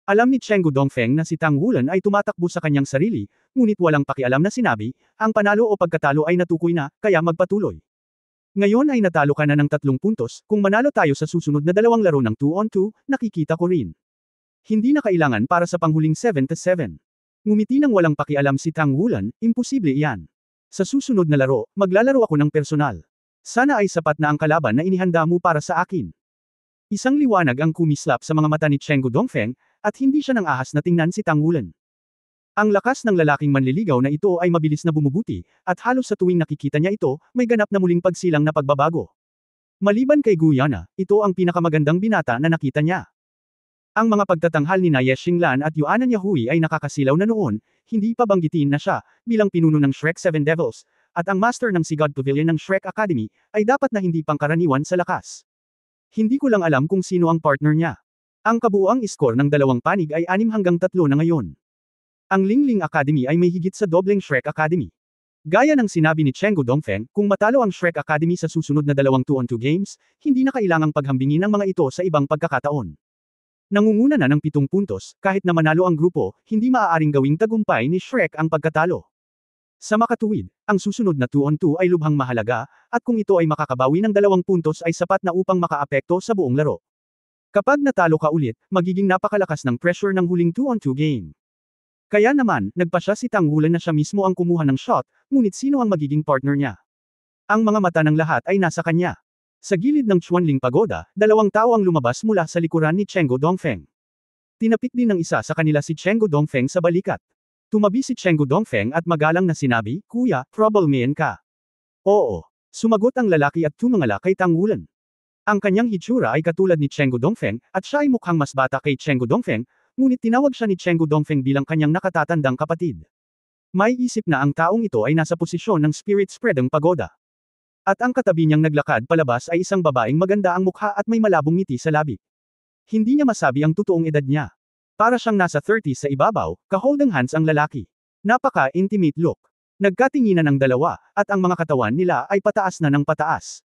Alam ni Chenggu Dongfeng na si Tang Wulan ay tumatakbo sa kanyang sarili, ngunit walang pakialam na sinabi, ang panalo o pagkatalo ay natukoy na, kaya magpatuloy. Ngayon ay natalo ka na ng 3 puntos, kung manalo tayo sa susunod na 2 laro ng 2-on-2, nakikita ko rin. Hindi na kailangan para sa panghuling 7-7. Ngumiti nang walang pakialam si Tang Wulan, imposible iyan. Sa susunod na laro, maglalaro ako ng personal. Sana ay sapat na ang kalaban na inihanda mo para sa akin. Isang liwanag ang kumislap sa mga mata ni Chenggu Dongfeng, at hindi siya nang ahas na tingnan si Tang Wulan. Ang lakas ng lalaking manliligaw na ito ay mabilis na bumubuti, at halos sa tuwing nakikita niya ito, may ganap na muling pagsilang na pagbabago. Maliban kay Guyana, ito ang pinakamagandang binata na nakita niya. Ang mga pagtatanghal ni Ye Xinglan at Yuanan Yahui ay nakakasilaw na noon, hindi pa banggitin na siya, bilang pinuno ng Shrek 7 Devils, at ang master ng Sigad Pavilion ng Shrek Academy, ay dapat na hindi pangkaraniwan sa lakas. Hindi ko lang alam kung sino ang partner niya. Ang kabuuang iskor ng dalawang panig ay 6-3 na ngayon. Ang Lingling Academy ay may higit sa dobleng Shrek Academy. Gaya ng sinabi ni Chenggu Dongfeng, kung matalo ang Shrek Academy sa susunod na 2 2-on-2 games, hindi na kailangang paghambingin ang mga ito sa ibang pagkakataon. Nangunguna na ng 7 puntos, kahit na manalo ang grupo, hindi maaaring gawing tagumpay ni Shrek ang pagkatalo. Sa makatuwid, ang susunod na 2-on-2 ay lubhang mahalaga, at kung ito ay makakabawi ng 2 puntos ay sapat na upang makaapekto sa buong laro. Kapag natalo ka ulit, magiging napakalakas ng pressure ng huling 2-on-2 game. Kaya naman, nagpasya si Tang Wulan na siya mismo ang kumuha ng shot, ngunit sino ang magiging partner niya? Ang mga mata ng lahat ay nasa kanya. Sa gilid ng Chuanling Pagoda, 2 tao ang lumabas mula sa likuran ni Chenggu Dongfeng. Tinapik din ng isa sa kanila si Chenggu Dongfeng sa balikat. Tumabi si Chenggu Dongfeng at magalang na sinabi, Kuya, troublemaker ka. Oo. Sumagot ang lalaki at tumangala kay Tang Wulan. Ang kanyang hitsura ay katulad ni Chenggu Dongfeng, at siya ay mukhang mas bata kay Chenggu Dongfeng, ngunit tinawag siya ni Chenggu Dongfeng bilang kanyang nakatatandang kapatid. May isip na ang taong ito ay nasa posisyon ng Spirit Spreading Pagoda. At ang katabi niyang naglakad palabas ay isang babaeng maganda ang mukha at may malabong ngiti sa labi. Hindi niya masabi ang totoong edad niya. Para siyang nasa 30s sa ibabaw, ka-holding hands ang lalaki. Napaka-intimate look. Nagkatinginan ang dalawa, at ang mga katawan nila ay pataas na ng pataas.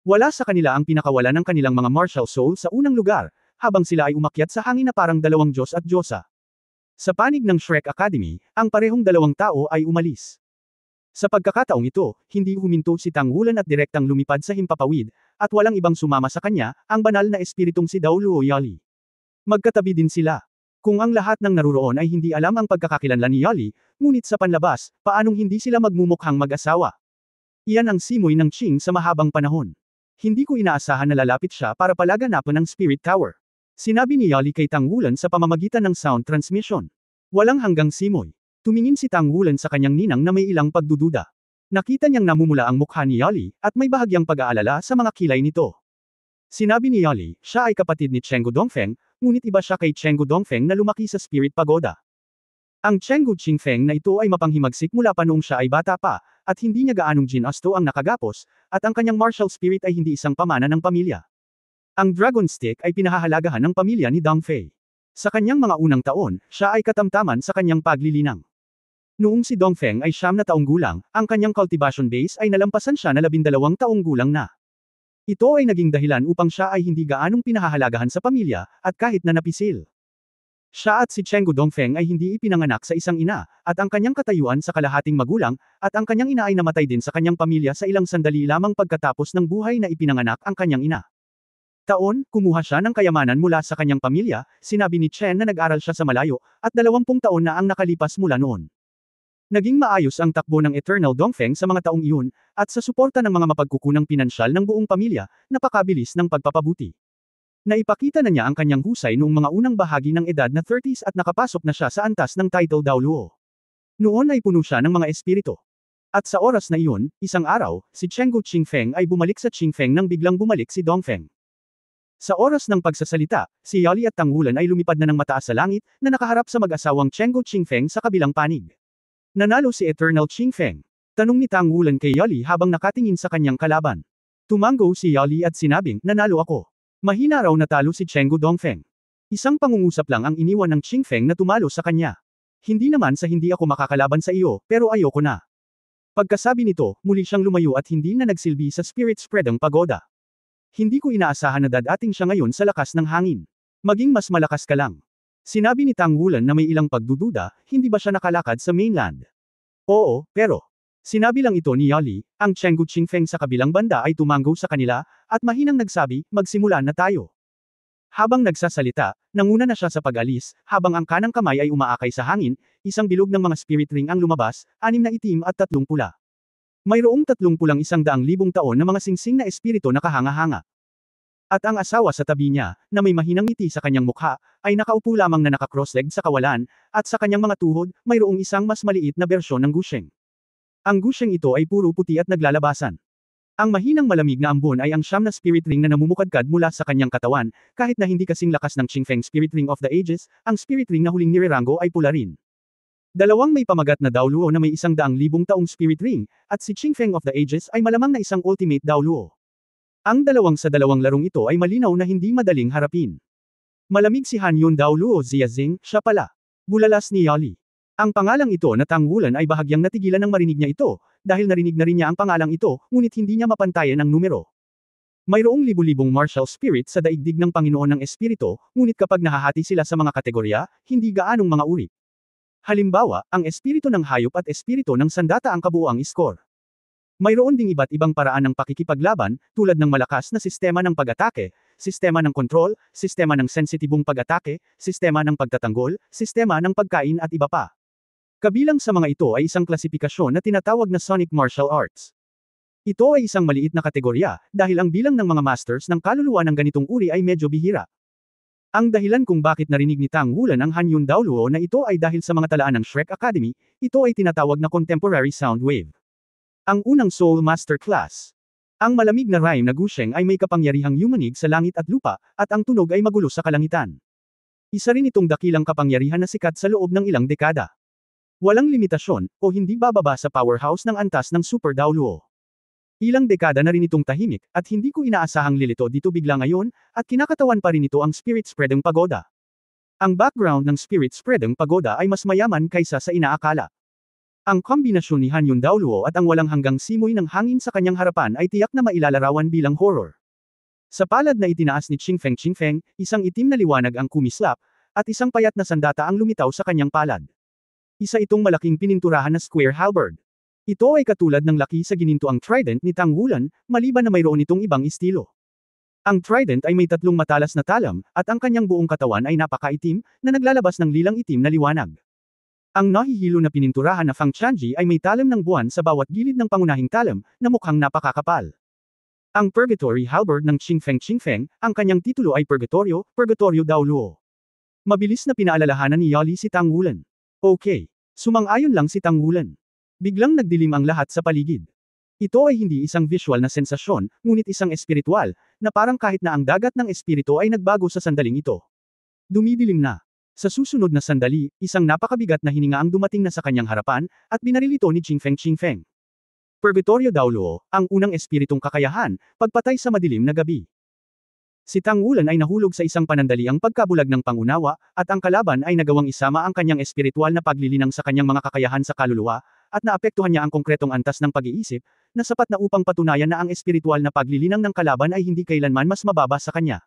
Wala sa kanila ang pinakawala ng kanilang mga martial soul sa unang lugar, habang sila ay umakyat sa hangin na parang dalawang Diyos at Diyosa. Sa panig ng Shrek Academy, ang parehong dalawang tao ay umalis. Sa pagkakataong ito, hindi huminto si Tang Wulan at direktang lumipad sa himpapawid, at walang ibang sumama sa kanya, ang banal na espiritong si Dao Luo Yali. Magkatabi din sila. Kung ang lahat ng naruroon ay hindi alam ang pagkakakilanlan ni Yali, ngunit sa panlabas, paanong hindi sila magmumukhang mag-asawa? Iyan ang simoy ng Qing sa mahabang panahon. Hindi ko inaasahan na lalapit siya para palaganapan ng Spirit Tower. Sinabi ni Yali kay Tang Wulan sa pamamagitan ng sound transmission. Walang hanggang simoy. Tumingin si Tang Wulan sa kanyang ninang na may ilang pagdududa. Nakita niyang namumula ang mukha ni Yali, at may bahagyang pag-aalala sa mga kilay nito. Sinabi ni Yali, siya ay kapatid ni Chenggu Dongfeng, ngunit iba siya kay Chenggu Dongfeng na lumaki sa Spirit Pagoda. Ang Chenggu Qingfeng na ito ay mapanghimagsik mula pa noong siya ay bata pa, at hindi niya gaanong ginasto ang nakagapos, at ang kanyang martial spirit ay hindi isang pamana ng pamilya. Ang Dragon Stick ay pinahahalagahan ng pamilya ni Dong Fei. Sa kanyang mga unang taon, siya ay katamtaman sa kanyang paglilinang. Noong si Dongfeng ay 9 na taong gulang, ang kanyang cultivation base ay nalampasan siya na 12 taong gulang na. Ito ay naging dahilan upang siya ay hindi gaanong pinahahalagahan sa pamilya, at kahit na napisil. Siya at si Chenggu Dongfeng ay hindi ipinanganak sa isang ina, at ang kanyang katayuan sa kalahating magulang, at ang kanyang ina ay namatay din sa kanyang pamilya sa ilang sandali lamang pagkatapos ng buhay na ipinanganak ang kanyang ina. Taon, kumuha siya ng kayamanan mula sa kanyang pamilya, sinabi ni Chen na nag-aral siya sa malayo, at 20 taon na ang nakalipas mula noon. Naging maayos ang takbo ng Eternal Dongfeng sa mga taong iyon, at sa suporta ng mga mapagkukunang pinansyal ng buong pamilya, napakabilis ng pagpapabuti. Naipakita na niya ang kanyang husay noong mga unang bahagi ng edad na 30s at nakapasok na siya sa antas ng title Dao Luo. Noon ay puno siya ng mga espiritu. At sa oras na iyon, isang araw, si Chenggu Qingfeng ay bumalik sa Qingfeng nang biglang bumalik si Dongfeng. Sa oras ng pagsasalita, si Yali at Tang Wulan ay lumipad na ng mataas sa langit, na nakaharap sa mag-asawang Chenggu Qingfeng sa kabilang panig. Nanalo si Eternal Qingfeng. Tanong ni Tang Wulan kay Yali habang nakatingin sa kanyang kalaban. Tumango si Yali at sinabing, nanalo ako. Mahina raw natalo si Chenggu Dongfeng. Isang pangungusap lang ang iniwan ng Qingfeng na tumalo sa kanya. Hindi naman sa hindi ako makakalaban sa iyo, pero ayoko na. Pagkasabi nito, muli siyang lumayo at hindi na nagsilbi sa Spirit Spreading Pagoda. Hindi ko inaasahan na dadating siya ngayon sa lakas ng hangin. Maging mas malakas ka lang. Sinabi ni Tang Wulan na may ilang pagdududa, hindi ba siya nakalakad sa mainland? Oo, pero. Sinabi lang ito ni Yali, ang Chenggu Qingfeng sa kabilang banda ay tumango sa kanila, at mahinang nagsabi, magsimula na tayo. Habang nagsasalita, nanguna na siya sa pag-alis, habang ang kanang kamay ay umaakay sa hangin, isang bilog ng mga spirit ring ang lumabas, 6 na itim at 3 pula. Mayroong 30 pulang 100,000 taon na mga singsing na espiritu nakahanga-hanga. At ang asawa sa tabi niya, na may mahinang ngiti sa kanyang mukha, ay nakaupo lamang na naka-cross-legged sa kawalan, at sa kanyang mga tuhod, mayroong isang mas maliit na bersyon ng gusheng. Ang gusheng ito ay puro puti at naglalabasan. Ang mahinang malamig na ambon ay ang 9 na spirit ring na namumukadkad mula sa kanyang katawan, kahit na hindi kasing lakas ng Qingfeng Spirit Ring of the Ages, ang spirit ring na huling nirerango ay pula rin. Dalawang may pamagat na Dao Luo na may 100,000 taong spirit ring, at si Qingfeng of the Ages ay malamang na isang ultimate Dao Luo. Ang dalawang larong ito ay malinaw na hindi madaling harapin. Malamig si Han Yun Dao Luo Ziazing, siya pala. Bulalas ni Yali. Ang pangalang ito na Tang Wulan ay bahagyang natigilan nang marinig niya ito, dahil narinig na rin niya ang pangalang ito, ngunit hindi niya mapantayan ang numero. Mayroong libu-libong martial spirit sa daigdig ng Panginoon ng Espiritu, ngunit kapag nahahati sila sa mga kategorya, hindi gaanong mga uri. Halimbawa, ang espiritu ng hayop at espiritu ng sandata ang kabuuang score. Mayroon ding iba't ibang paraan ng pakikipaglaban, tulad ng malakas na sistema ng pag-atake, sistema ng kontrol, sistema ng sensitibong pag-atake, sistema ng pagtatanggol, sistema ng pagkain at iba pa. Kabilang sa mga ito ay isang klasipikasyon na tinatawag na Sonic Martial Arts. Ito ay isang maliit na kategorya, dahil ang bilang ng mga masters ng kaluluwa ng ganitong uri ay medyo bihira. Ang dahilan kung bakit narinig ni Tang Wulan ang Han Yun Dao Luo na ito ay dahil sa mga talaan ng Shrek Academy, ito ay tinatawag na Contemporary Sound Wave. Ang unang Soul Master Class. Ang malamig na rhyme na gusheng ay may kapangyarihang yumanig sa langit at lupa, at ang tunog ay magulo sa kalangitan. Isa rin itong dakilang kapangyarihan na sikat sa loob ng ilang dekada. Walang limitasyon, o hindi bababa sa powerhouse ng antas ng Super Dao Luo. Ilang dekada na rin itong tahimik, at hindi ko inaasahang lilito dito bigla ngayon, at kinakatawan pa rin ito ang Spirit Spreading Pagoda. Ang background ng Spirit Spreading Pagoda ay mas mayaman kaysa sa inaakala. Ang kombinasyon ni Han Yun Dao Luo at ang walang hanggang simoy ng hangin sa kanyang harapan ay tiyak na mailalarawan bilang horror. Sa palad na itinaas ni Qingfeng, isang itim na liwanag ang kumislap, at isang payat na sandata ang lumitaw sa kanyang palad. Isa itong malaking pininturahan na square halberd. Ito ay katulad ng laki sa ginintoang trident ni Tang Wulan, maliban na mayroon itong ibang estilo. Ang trident ay may tatlong matalas na talam, at ang kanyang buong katawan ay napakaitim, na naglalabas ng lilang itim na liwanag. Ang nahihilo na pininturahan na Fang Chanji ay may talam ng buwan sa bawat gilid ng pangunahing talam, na mukhang napakakapal. Ang Purgatory Halberd ng Qingfeng, ang kanyang titulo ay Purgatorio Daoluo. Mabilis na pinaalalahanan ni Yali si Tang Wulan. Okay. Sumang-ayon lang si Tang Wulan. Biglang nagdilim ang lahat sa paligid. Ito ay hindi isang visual na sensasyon, ngunit isang espiritual, na parang kahit na ang dagat ng espiritu ay nagbago sa sandaling ito. Dumidilim na. Sa susunod na sandali, isang napakabigat na hininga ang dumating na sa kanyang harapan, at binaril ito ni Qingfeng. Purgatorio Daoluo, ang unang espiritong kakayahan, pagpatay sa madilim na gabi. Si Tang Wulan ay nahulog sa isang panandaliang pagkabulag ng pangunawa, at ang kalaban ay nagawang isama ang kanyang espiritual na paglilinang sa kanyang mga kakayahan sa kaluluwa, at naapektuhan niya ang konkretong antas ng pag-iisip, na sapat na upang patunayan na ang espiritual na paglilinang ng kalaban ay hindi kailanman mas mababa sa kanya.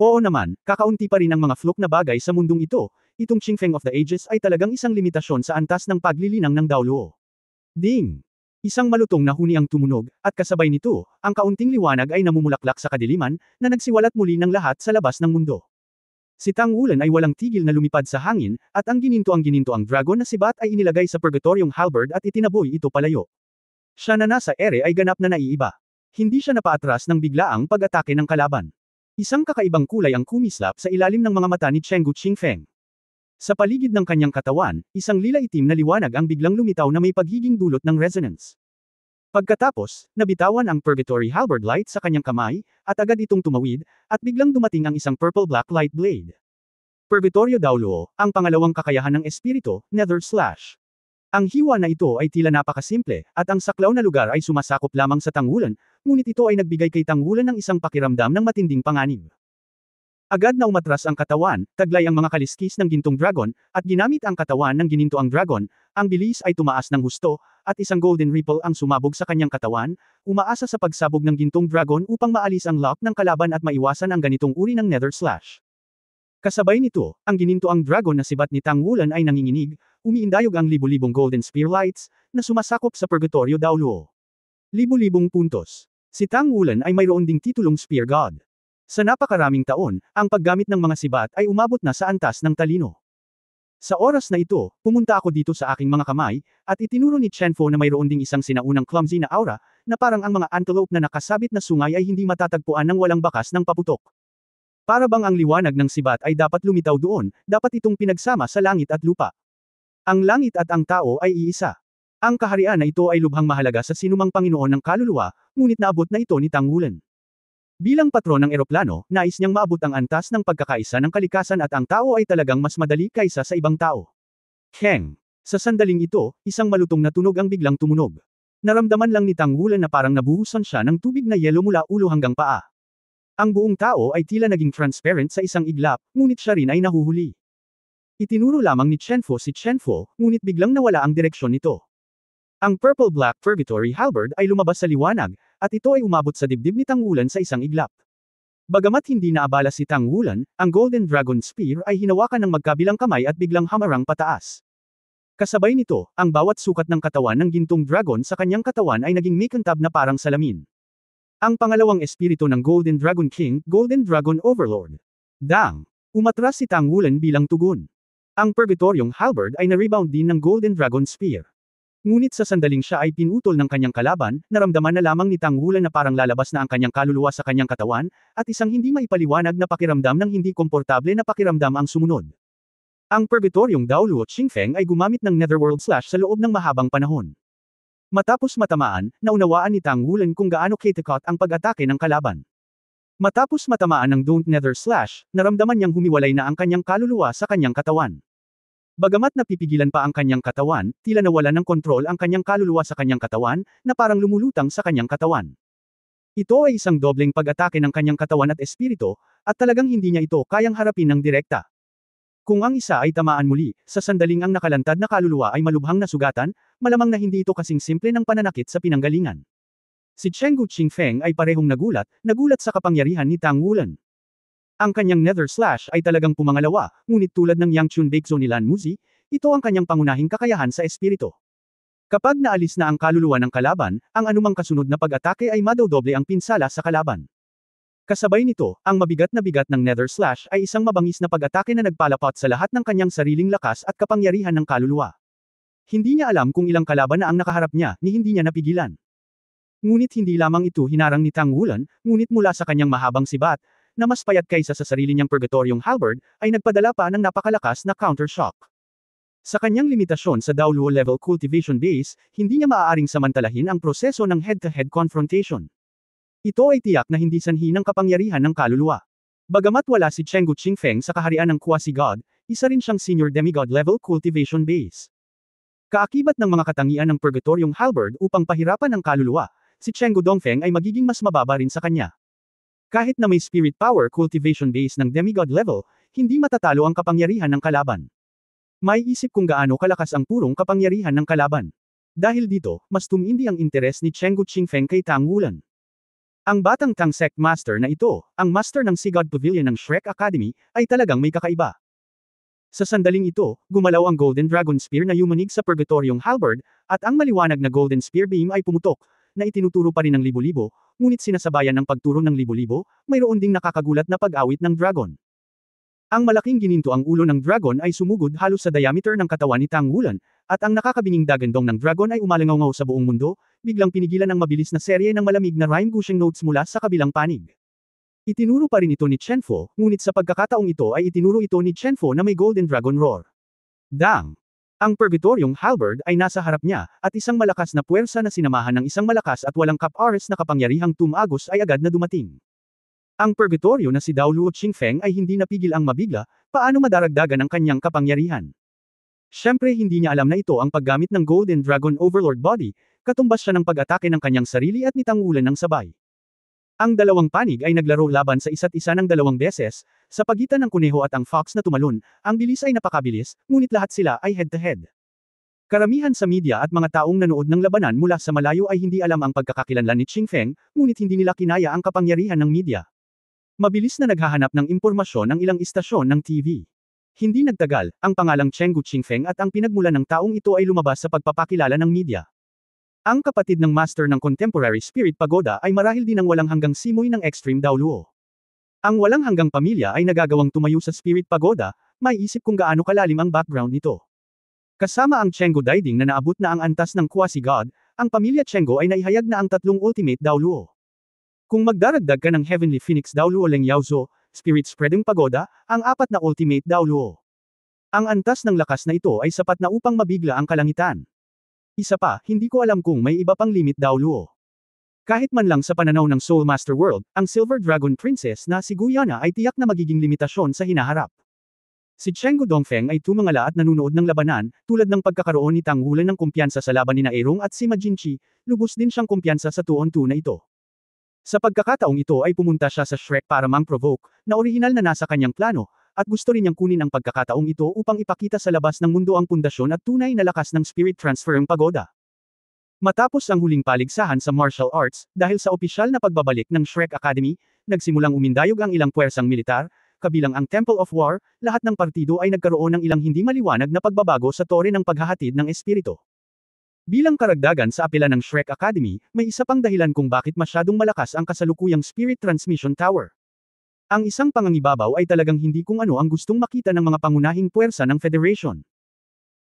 Oo naman, kakaunti pa rin ang mga fluke na bagay sa mundong ito, itong Qingfeng of the Ages ay talagang isang limitasyon sa antas ng paglilinang ng Daoluo. Ding! Isang malutong na huni ang tumunog, at kasabay nito, ang kaunting liwanag ay namumulaklak sa kadiliman, na nagsiwalat muli ng lahat sa labas ng mundo. Si Tang Wulan ay walang tigil na lumipad sa hangin, at ang gininto ang dragon na sibat ay inilagay sa Purgatoryong Halberd at itinaboy ito palayo. Siya na nasa ere ay ganap na naiiba. Hindi siya napaatras ng biglaang pag-atake ng kalaban. Isang kakaibang kulay ang kumislap sa ilalim ng mga mata ni Qingfeng. Sa paligid ng kanyang katawan, isang lila itim na liwanag ang biglang lumitaw na may paghiging dulot ng resonance. Pagkatapos, nabitawan ang Purgatory Halberd light sa kanyang kamay, at agad itong tumawid, at biglang dumating ang isang purple-black light blade. Purgatorio Daoluo, ang pangalawang kakayahan ng espiritu, Nether Slash. Ang hiwa na ito ay tila napakasimple, at ang saklaw na lugar ay sumasakop lamang sa Tang Wulan, ngunit ito ay nagbigay kay Tang Wulan ng isang pakiramdam ng matinding panganib. Agad na umatras ang katawan, taglay ang mga kaliskis ng gintong dragon, at ginamit ang katawan ng ginintoang dragon, ang bilis ay tumaas ng husto, at isang golden ripple ang sumabog sa kanyang katawan, umaasa sa pagsabog ng gintong dragon upang maalis ang lock ng kalaban at maiwasan ang ganitong uri ng Nether Slash. Kasabay nito, ang ginintoang dragon na sibat ni Tang Wulan ay nanginginig, umiindayog ang libu-libong golden spear lights, na sumasakop sa Purgatorio Daoluo. Libu-libong puntos. Si Tang Wulan ay mayroon ding titulong Spear God. Sa napakaraming taon, ang paggamit ng mga sibat ay umabot na sa antas ng talino. Sa oras na ito, pumunta ako dito sa aking mga kamay, at itinuro ni Chenfo na mayroon ding isang sinaunang clumsy na aura, na parang ang mga antelope na nakasabit na sungay ay hindi matatagpuan ng walang bakas ng paputok. Para bang ang liwanag ng sibat ay dapat lumitaw doon, dapat itong pinagsama sa langit at lupa. Ang langit at ang tao ay iisa. Ang kaharian na ito ay lubhang mahalaga sa sinumang Panginoon ng kaluluwa, ngunit naabot na ito ni Tang Wulan. Bilang patron ng eroplano, nais niyang maabot ang antas ng pagkakaisa ng kalikasan at ang tao ay talagang mas madali kaysa sa ibang tao. Keng. Sa sandaling ito, isang malutong na tunog ang biglang tumunog. Naramdaman lang ni Tang Wulan na parang nabuhusan siya ng tubig na yelo mula ulo hanggang paa. Ang buong tao ay tila naging transparent sa isang iglap, ngunit siya rin ay nahuhuli. Itinuro lamang ni Chenfo si Chenfo, ngunit biglang nawala ang direksyon nito. Ang purple-black Purgatory Halberd ay lumabas sa liwanag, at ito ay umabot sa dibdib ni Tang Wulan sa isang iglap. Bagamat hindi naabala si Tang Wulan, ang Golden Dragon Spear ay hinawakan ng magkabilang kamay at biglang hamarang pataas. Kasabay nito, ang bawat sukat ng katawan ng gintong dragon sa kanyang katawan ay naging mikantab na parang salamin. Ang pangalawang espiritu ng Golden Dragon King, Golden Dragon Overlord. Dang! Umatras si Tang Wulan bilang tugon. Ang Purgatoryong Halberd ay na-rebound din ng Golden Dragon Spear. Ngunit sa sandaling siya ay pinutol ng kanyang kalaban, naramdaman na lamang ni Tang Wulan na parang lalabas na ang kanyang kaluluwa sa kanyang katawan, at isang hindi maipaliwanag na pakiramdam ng hindi komportable na pakiramdam ang sumunod. Ang Purgatoryong Daoluo Qingfeng ay gumamit ng Netherworld Slash sa loob ng mahabang panahon. Matapos matamaan, naunawaan ni Tang Wulan kung gaano katakot ang pag-atake ng kalaban. Matapos matamaan ng Don't Nether Slash, naramdaman niyang humiwalay na ang kanyang kaluluwa sa kanyang katawan. Bagamat napipigilan pa ang kanyang katawan, tila nawala ng kontrol ang kanyang kaluluwa sa kanyang katawan, na parang lumulutang sa kanyang katawan. Ito ay isang dobleng pag-atake ng kanyang katawan at espiritu, at talagang hindi niya ito kayang harapin ng direkta. Kung ang isa ay tamaan muli, sa sandaling ang nakalantad na kaluluwa ay malubhang nasugatan, malamang na hindi ito kasing simple ng pananakit sa pinanggalingan. Si Qingfeng ay parehong nagulat sa kapangyarihan ni Tang Wulan. Ang kanyang Nether Slash ay talagang pumangalawa, ngunit tulad ng Yangchun Baekzo ni Lan Muzi, ito ang kanyang pangunahing kakayahan sa espiritu. Kapag naalis na ang kaluluwa ng kalaban, ang anumang kasunod na pag-atake ay madodoble ang pinsala sa kalaban. Kasabay nito, ang mabigat na bigat ng Nether Slash ay isang mabangis na pag-atake na nagpalapot sa lahat ng kanyang sariling lakas at kapangyarihan ng kaluluwa. Hindi niya alam kung ilang kalaban na ang nakaharap niya, ni hindi niya napigilan. Ngunit hindi lamang ito hinarang ni Tang Wulan, ngunit mula sa kanyang mahabang sibat, na mas payat kaysa sa sarili niyang purgatoryong halberd, ay nagpadala pa ng napakalakas na counter-shock. Sa kanyang limitasyon sa Daoluo level cultivation base, hindi niya maaaring samantalahin ang proseso ng head-to-head confrontation. Ito ay tiyak na hindi sanhi ng kapangyarihan ng kaluluwa. Bagamat wala si Chenggu Qingfeng sa kaharian ng quasi-god, isa rin siyang senior demigod level cultivation base. Kaakibat ng mga katangian ng purgatoryong halberd upang pahirapan ang kaluluwa, si Chenggu Dongfeng ay magiging mas mababa rin sa kanya. Kahit na may spirit power cultivation base ng demigod level, hindi matatalo ang kapangyarihan ng kalaban. May isip kung gaano kalakas ang purong kapangyarihan ng kalaban. Dahil dito, mas tumindi ang interes ni Chenggu Qingfeng kay Tang Wulan. Ang batang Tang Sect Master na ito, ang master ng Sea God Pavilion ng Shrek Academy, ay talagang may kakaiba. Sa sandaling ito, gumalaw ang Golden Dragon Spear na yumanig sa purgatoryong halberd, at ang maliwanag na Golden Spear Beam ay pumutok, na itinuturo pa rin ng libo-libo, ngunit sinasabayan ng pagturo ng libo-libo, mayroon ding nakakagulat na pag-awit ng dragon. Ang malaking gininto ang ulo ng dragon ay sumugod halos sa diameter ng katawan ni Tang Wulan, at ang nakakabinging dagandong ng dragon ay umalangaw sa buong mundo, biglang pinigilan ang mabilis na serye ng malamig na rhyme gushing notes mula sa kabilang panig. Itinuro pa rin ito ni Chenfo, ngunit sa pagkakataong ito ay itinuro ito ni Chenfo na may Golden Dragon Roar. Dang! Ang purgatoryong halberd ay nasa harap niya, at isang malakas na puwersa na sinamahan ng isang malakas at walang kap-ares na kapangyarihang tumagos ay agad na dumating. Ang purgatoryo na si Daoluo Qingfeng ay hindi napigil ang mabigla, paano madaragdagan ang kanyang kapangyarihan. Siyempre hindi niya alam na ito ang paggamit ng Golden Dragon Overlord Body, katumbas siya ng pag-atake ng kanyang sarili at ni Tang Wulan ng sabay. Ang dalawang panig ay naglaro laban sa isa't isa ng dalawang beses, sa pagitan ng kuneho at ang fox na tumalon, ang bilis ay napakabilis, ngunit lahat sila ay head-to-head. Karamihan sa media at mga taong nanood ng labanan mula sa malayo ay hindi alam ang pagkakakilanlan ni Qingfeng, ngunit hindi nila kinaya ang kapangyarihan ng media. Mabilis na naghahanap ng impormasyon ang ilang istasyon ng TV. Hindi nagtagal, ang pangalang Chenggu Qingfeng at ang pinagmulan ng taong ito ay lumabas sa pagpapakilala ng media. Ang kapatid ng master ng Contemporary Spirit Pagoda ay marahil din ang walang hanggang simoy ng Extreme Daoluo. Ang walang hanggang pamilya ay nagagawang tumayo sa Spirit Pagoda, may isip kung gaano kalalim ang background nito. Kasama ang Chenggu Daiding na naabot na ang antas ng quasi-god, ang pamilya Chenggu ay naihayag na ang tatlong Ultimate Daoluo. Kung magdaragdag ka ng Heavenly Phoenix Daoluo Leng Yaozo, Spirit Spreading Pagoda, ang apat na Ultimate Daoluo. Ang antas ng lakas na ito ay sapat na upang mabigla ang kalangitan. Isa pa, hindi ko alam kung may iba pang limit Daoluo. Kahit man lang sa pananaw ng Soul Master World, ang Silver Dragon Princess na si Guyana ay tiyak na magiging limitasyon sa hinaharap. Si Chenggu Dongfeng ay tumangala at nanunood ng labanan, tulad ng pagkakaroon ni Tang Wulan ng kumpiyansa sa laban ni Aerong at si Ma Jinchi, lubos din siyang kumpiyansa sa 2-on-2 na ito. Sa pagkakataong ito ay pumunta siya sa Shrek para mang-provoke, na orihinal na nasa kanyang plano, at gusto rin niyang kunin ang pagkakataong ito upang ipakita sa labas ng mundo ang pundasyon at tunay na lakas ng spirit transfer ng pagoda. Matapos ang huling paligsahan sa martial arts, dahil sa opisyal na pagbabalik ng Shrek Academy, nagsimulang umindayog ang ilang puwersang militar, kabilang ang Temple of War, lahat ng partido ay nagkaroon ng ilang hindi maliwanag na pagbabago sa tore ng paghahatid ng espiritu. Bilang karagdagan sa apela ng Shrek Academy, may isa pang dahilan kung bakit masyadong malakas ang kasalukuyang Spirit Transmission Tower. Ang isang pangangibabaw ay talagang hindi kung ano ang gustong makita ng mga pangunahing puwersa ng Federation.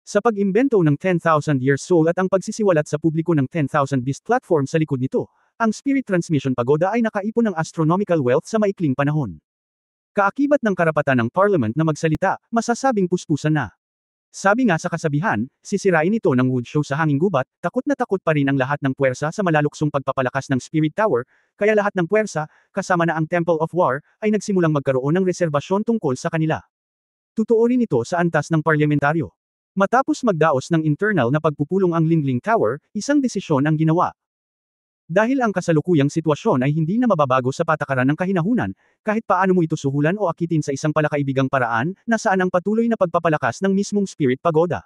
Sa pag-imbento ng 10,000 Years Soul at ang pagsisiwalat sa publiko ng 10,000 Beast Platform sa likod nito, ang Spirit Transmission Pagoda ay nakaipon ng astronomical wealth sa maikling panahon. Kaakibat ng karapatan ng Parliament na magsalita, masasabing puspusan na. Sabi nga sa kasabihan, sisirain ito ng wood show sa hanging gubat, takot na takot pa rin ang lahat ng puwersa sa malaluksong pagpapalakas ng Spirit Tower, kaya lahat ng puwersa, kasama na ang Temple of War, ay nagsimulang magkaroon ng reserbasyon tungkol sa kanila. Totoo rin ito sa antas ng parlamentaryo. Matapos magdaos ng internal na pagpupulong ang Lingling Tower, isang desisyon ang ginawa. Dahil ang kasalukuyang sitwasyon ay hindi na mababago sa patakaran ng kahinahunan, kahit paano mo ito suhulan o akitin sa isang palakaibigang paraan, nasaan ang patuloy na pagpapalakas ng mismong Spirit Pagoda.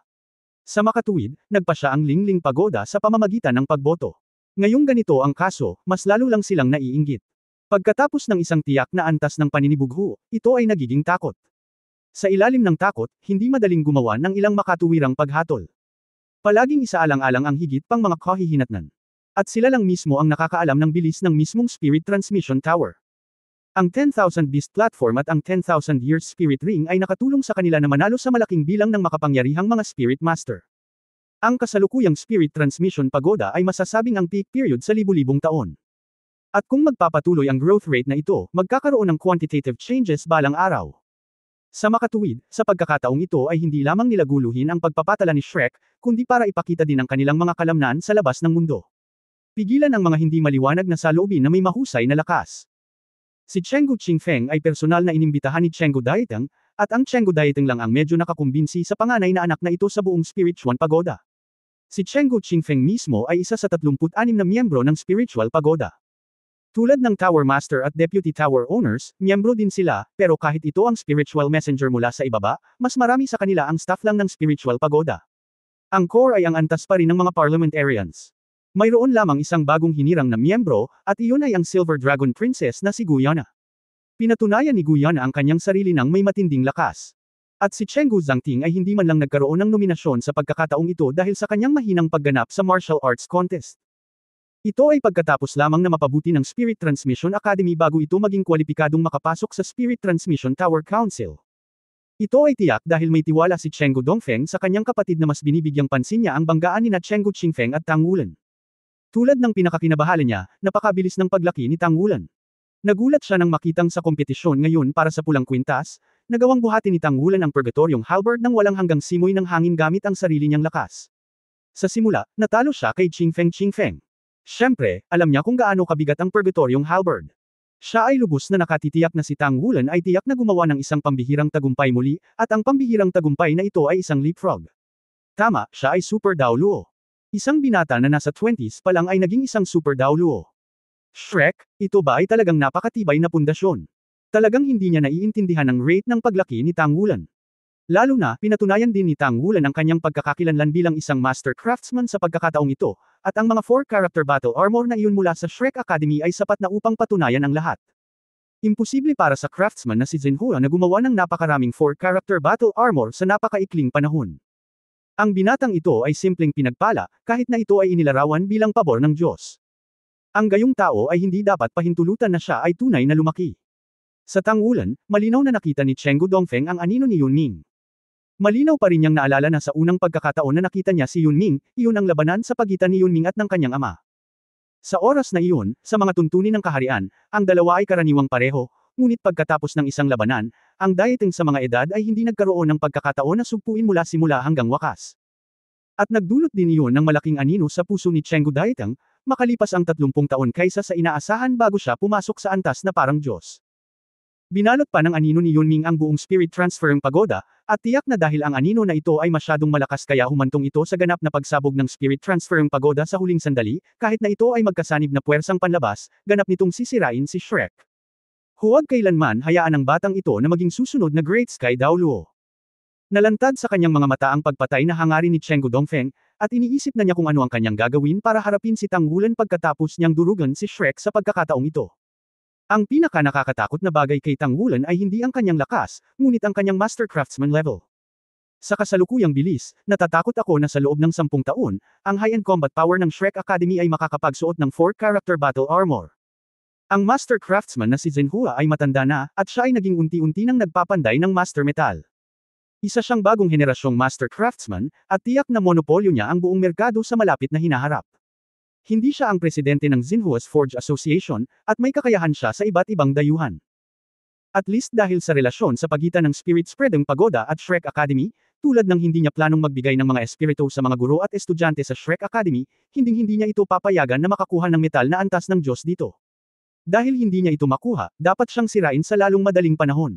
Sa makatuwid, nagpa siya ang Lingling Pagoda sa pamamagitan ng pagboto. Ngayong ganito ang kaso, mas lalo lang silang naiinggit. Pagkatapos ng isang tiyak na antas ng paninibugho, ito ay nagiging takot. Sa ilalim ng takot, hindi madaling gumawa ng ilang makatuwirang paghatol. Palaging isaalang-alang ang higit pang mga kahihinatnan. At sila lang mismo ang nakakaalam ng bilis ng mismong Spirit Transmission Tower. Ang 10,000 Beast Platform at ang 10,000 Years Spirit Ring ay nakatulong sa kanila na manalo sa malaking bilang ng makapangyarihang mga Spirit Master. Ang kasalukuyang Spirit Transmission Pagoda ay masasabing ang peak period sa libu-libong taon. At kung magpapatuloy ang growth rate na ito, magkakaroon ng quantitative changes balang araw. Sa makatuwid, sa pagkakataong ito ay hindi lamang nila guluhin ang pagpapatala ni Shrek, kundi para ipakita din ang kanilang mga kalamnan sa labas ng mundo. Pigilan ang mga hindi maliwanag na saloobin na may mahusay na lakas. Si Chenggu Qingfeng ay personal na inimbitahan ni Chenggu Daiteng, at ang Chenggu Daiteng lang ang medyo nakakumbinsi sa panganay na anak na ito sa buong Spiritual Pagoda. Si Chenggu Qingfeng mismo ay isa sa 36 na miyembro ng Spiritual Pagoda. Tulad ng Tower Master at Deputy Tower Owners, miyembro din sila, pero kahit ito ang spiritual messenger mula sa ibaba, mas marami sa kanila ang staff lang ng Spiritual Pagoda. Ang core ay ang antas pa rin ng mga parliamentarians. Mayroon lamang isang bagong hinirang na miyembro, at iyon ay ang Silver Dragon Princess na si Guyana. Pinatunayan ni Guyana ang kanyang sarili ng may matinding lakas. At si Chenggu Zhangting ay hindi man lang nagkaroon ng nominasyon sa pagkakataong ito dahil sa kanyang mahinang pagganap sa martial arts contest. Ito ay pagkatapos lamang na mapabuti ng Spirit Transmission Academy bago ito maging kwalipikadong makapasok sa Spirit Transmission Tower Council. Ito ay tiyak dahil may tiwala si Chenggu Dongfeng sa kanyang kapatid na mas binibigyang pansin niya ang banggaan ni Chenggu Qingfeng at Tang Wulan. Tulad ng pinakakinabahala niya, napakabilis ng paglaki ni Tang Wulan. Nagulat siya nang makitang sa kompetisyon ngayon para sa pulang kwintas, nagawang buhatin ni Tang Wulan ang purgatoryong halberd nang walang hanggang simoy ng hangin gamit ang sarili niyang lakas. Sa simula, natalo siya kay Qingfeng. Siyempre, alam niya kung gaano kabigat ang purgatoryong halberd. Siya ay lubos na nakatitiyak na si Tang Wulan ay tiyak na gumawa ng isang pambihirang tagumpay muli, at ang pambihirang tagumpay na ito ay isang leapfrog. Tama, siya ay Super Dao Luo. Isang binata na nasa 20s pa lang ay naging isang Super Dao Luo. Shrek, ito ba ay talagang napakatibay na pundasyon? Talagang hindi niya naiintindihan ang rate ng paglaki ni Tang Wulan. Lalo na, pinatunayan din ni Tang Wulan ang kanyang pagkakakilanlan bilang isang master craftsman sa pagkakataong ito, at ang mga 4-character battle armor na iyon mula sa Shrek Academy ay sapat na upang patunayan ang lahat. Imposible para sa craftsman na si Zhenhua na gumawa ng napakaraming 4-character battle armor sa napakaikling panahon. Ang binatang ito ay simpleng pinagpala, kahit na ito ay inilarawan bilang pabor ng Diyos. Ang gayong tao ay hindi dapat pahintulutan na siya ay tunay na lumaki. Sa Tang Wulan, malinaw na nakita ni Chenggu Dongfeng ang anino ni Yunming. Malinaw pa rin niyang naalala na sa unang pagkakataon na nakita niya si Yunming, iyon ang labanan sa pagitan ni Yunming at ng kanyang ama. Sa oras na iyon, sa mga tuntunin ng kaharian, ang dalawa ay karaniwang pareho, ngunit pagkatapos ng isang labanan, ang Daiteng sa mga edad ay hindi nagkaroon ng pagkakataon na sugpuin mula simula hanggang wakas. At nagdulot din iyon ng malaking anino sa puso ni Chenggu Daiteng, makalipas ang 30 taon kaysa sa inaasahan bago siya pumasok sa antas na parang Diyos. Binalot pa ng anino ni Yunming ang buong Spirit Transferring Pagoda, at tiyak na dahil ang anino na ito ay masyadong malakas kaya humantong ito sa ganap na pagsabog ng Spirit Transferring Pagoda sa huling sandali, kahit na ito ay magkasanib na puwersang panlabas, ganap nitong sisirain si Shrek. Huwag kailanman hayaan ang batang ito na maging susunod na Great Sky Dao Luo. Nalantad sa kanyang mga mata ang pagpatay na hangarin ni Chenggu Dongfeng, at iniisip na niya kung ano ang kanyang gagawin para harapin si Tang Wulan pagkatapos niyang durugan si Shrek sa pagkakataong ito. Ang pinaka-nakakatakot na bagay kay Tang Wulan ay hindi ang kanyang lakas, ngunit ang kanyang Master Craftsman level. Sa kasalukuyang bilis, natatakot ako na sa loob ng 10 taon, ang high-end combat power ng Shrek Academy ay makakapagsuot ng 4-character battle armor. Ang Master Craftsman na si Zhenhua ay matanda na, at siya ay naging unti-unti nang nagpapanday ng Master Metal. Isa siyang bagong henerasyong Master Craftsman, at tiyak na monopolyo niya ang buong merkado sa malapit na hinaharap. Hindi siya ang presidente ng Xinhua's Forge Association, at may kakayahan siya sa iba't ibang dayuhan. At least dahil sa relasyon sa pagitan ng Spirit Spreading Pagoda at Shrek Academy, tulad ng hindi niya planong magbigay ng mga espiritu sa mga guro at estudyante sa Shrek Academy, hindi niya ito papayagan na makakuha ng metal na antas ng Diyos dito. Dahil hindi niya ito makuha, dapat siyang sirain sa lalong madaling panahon.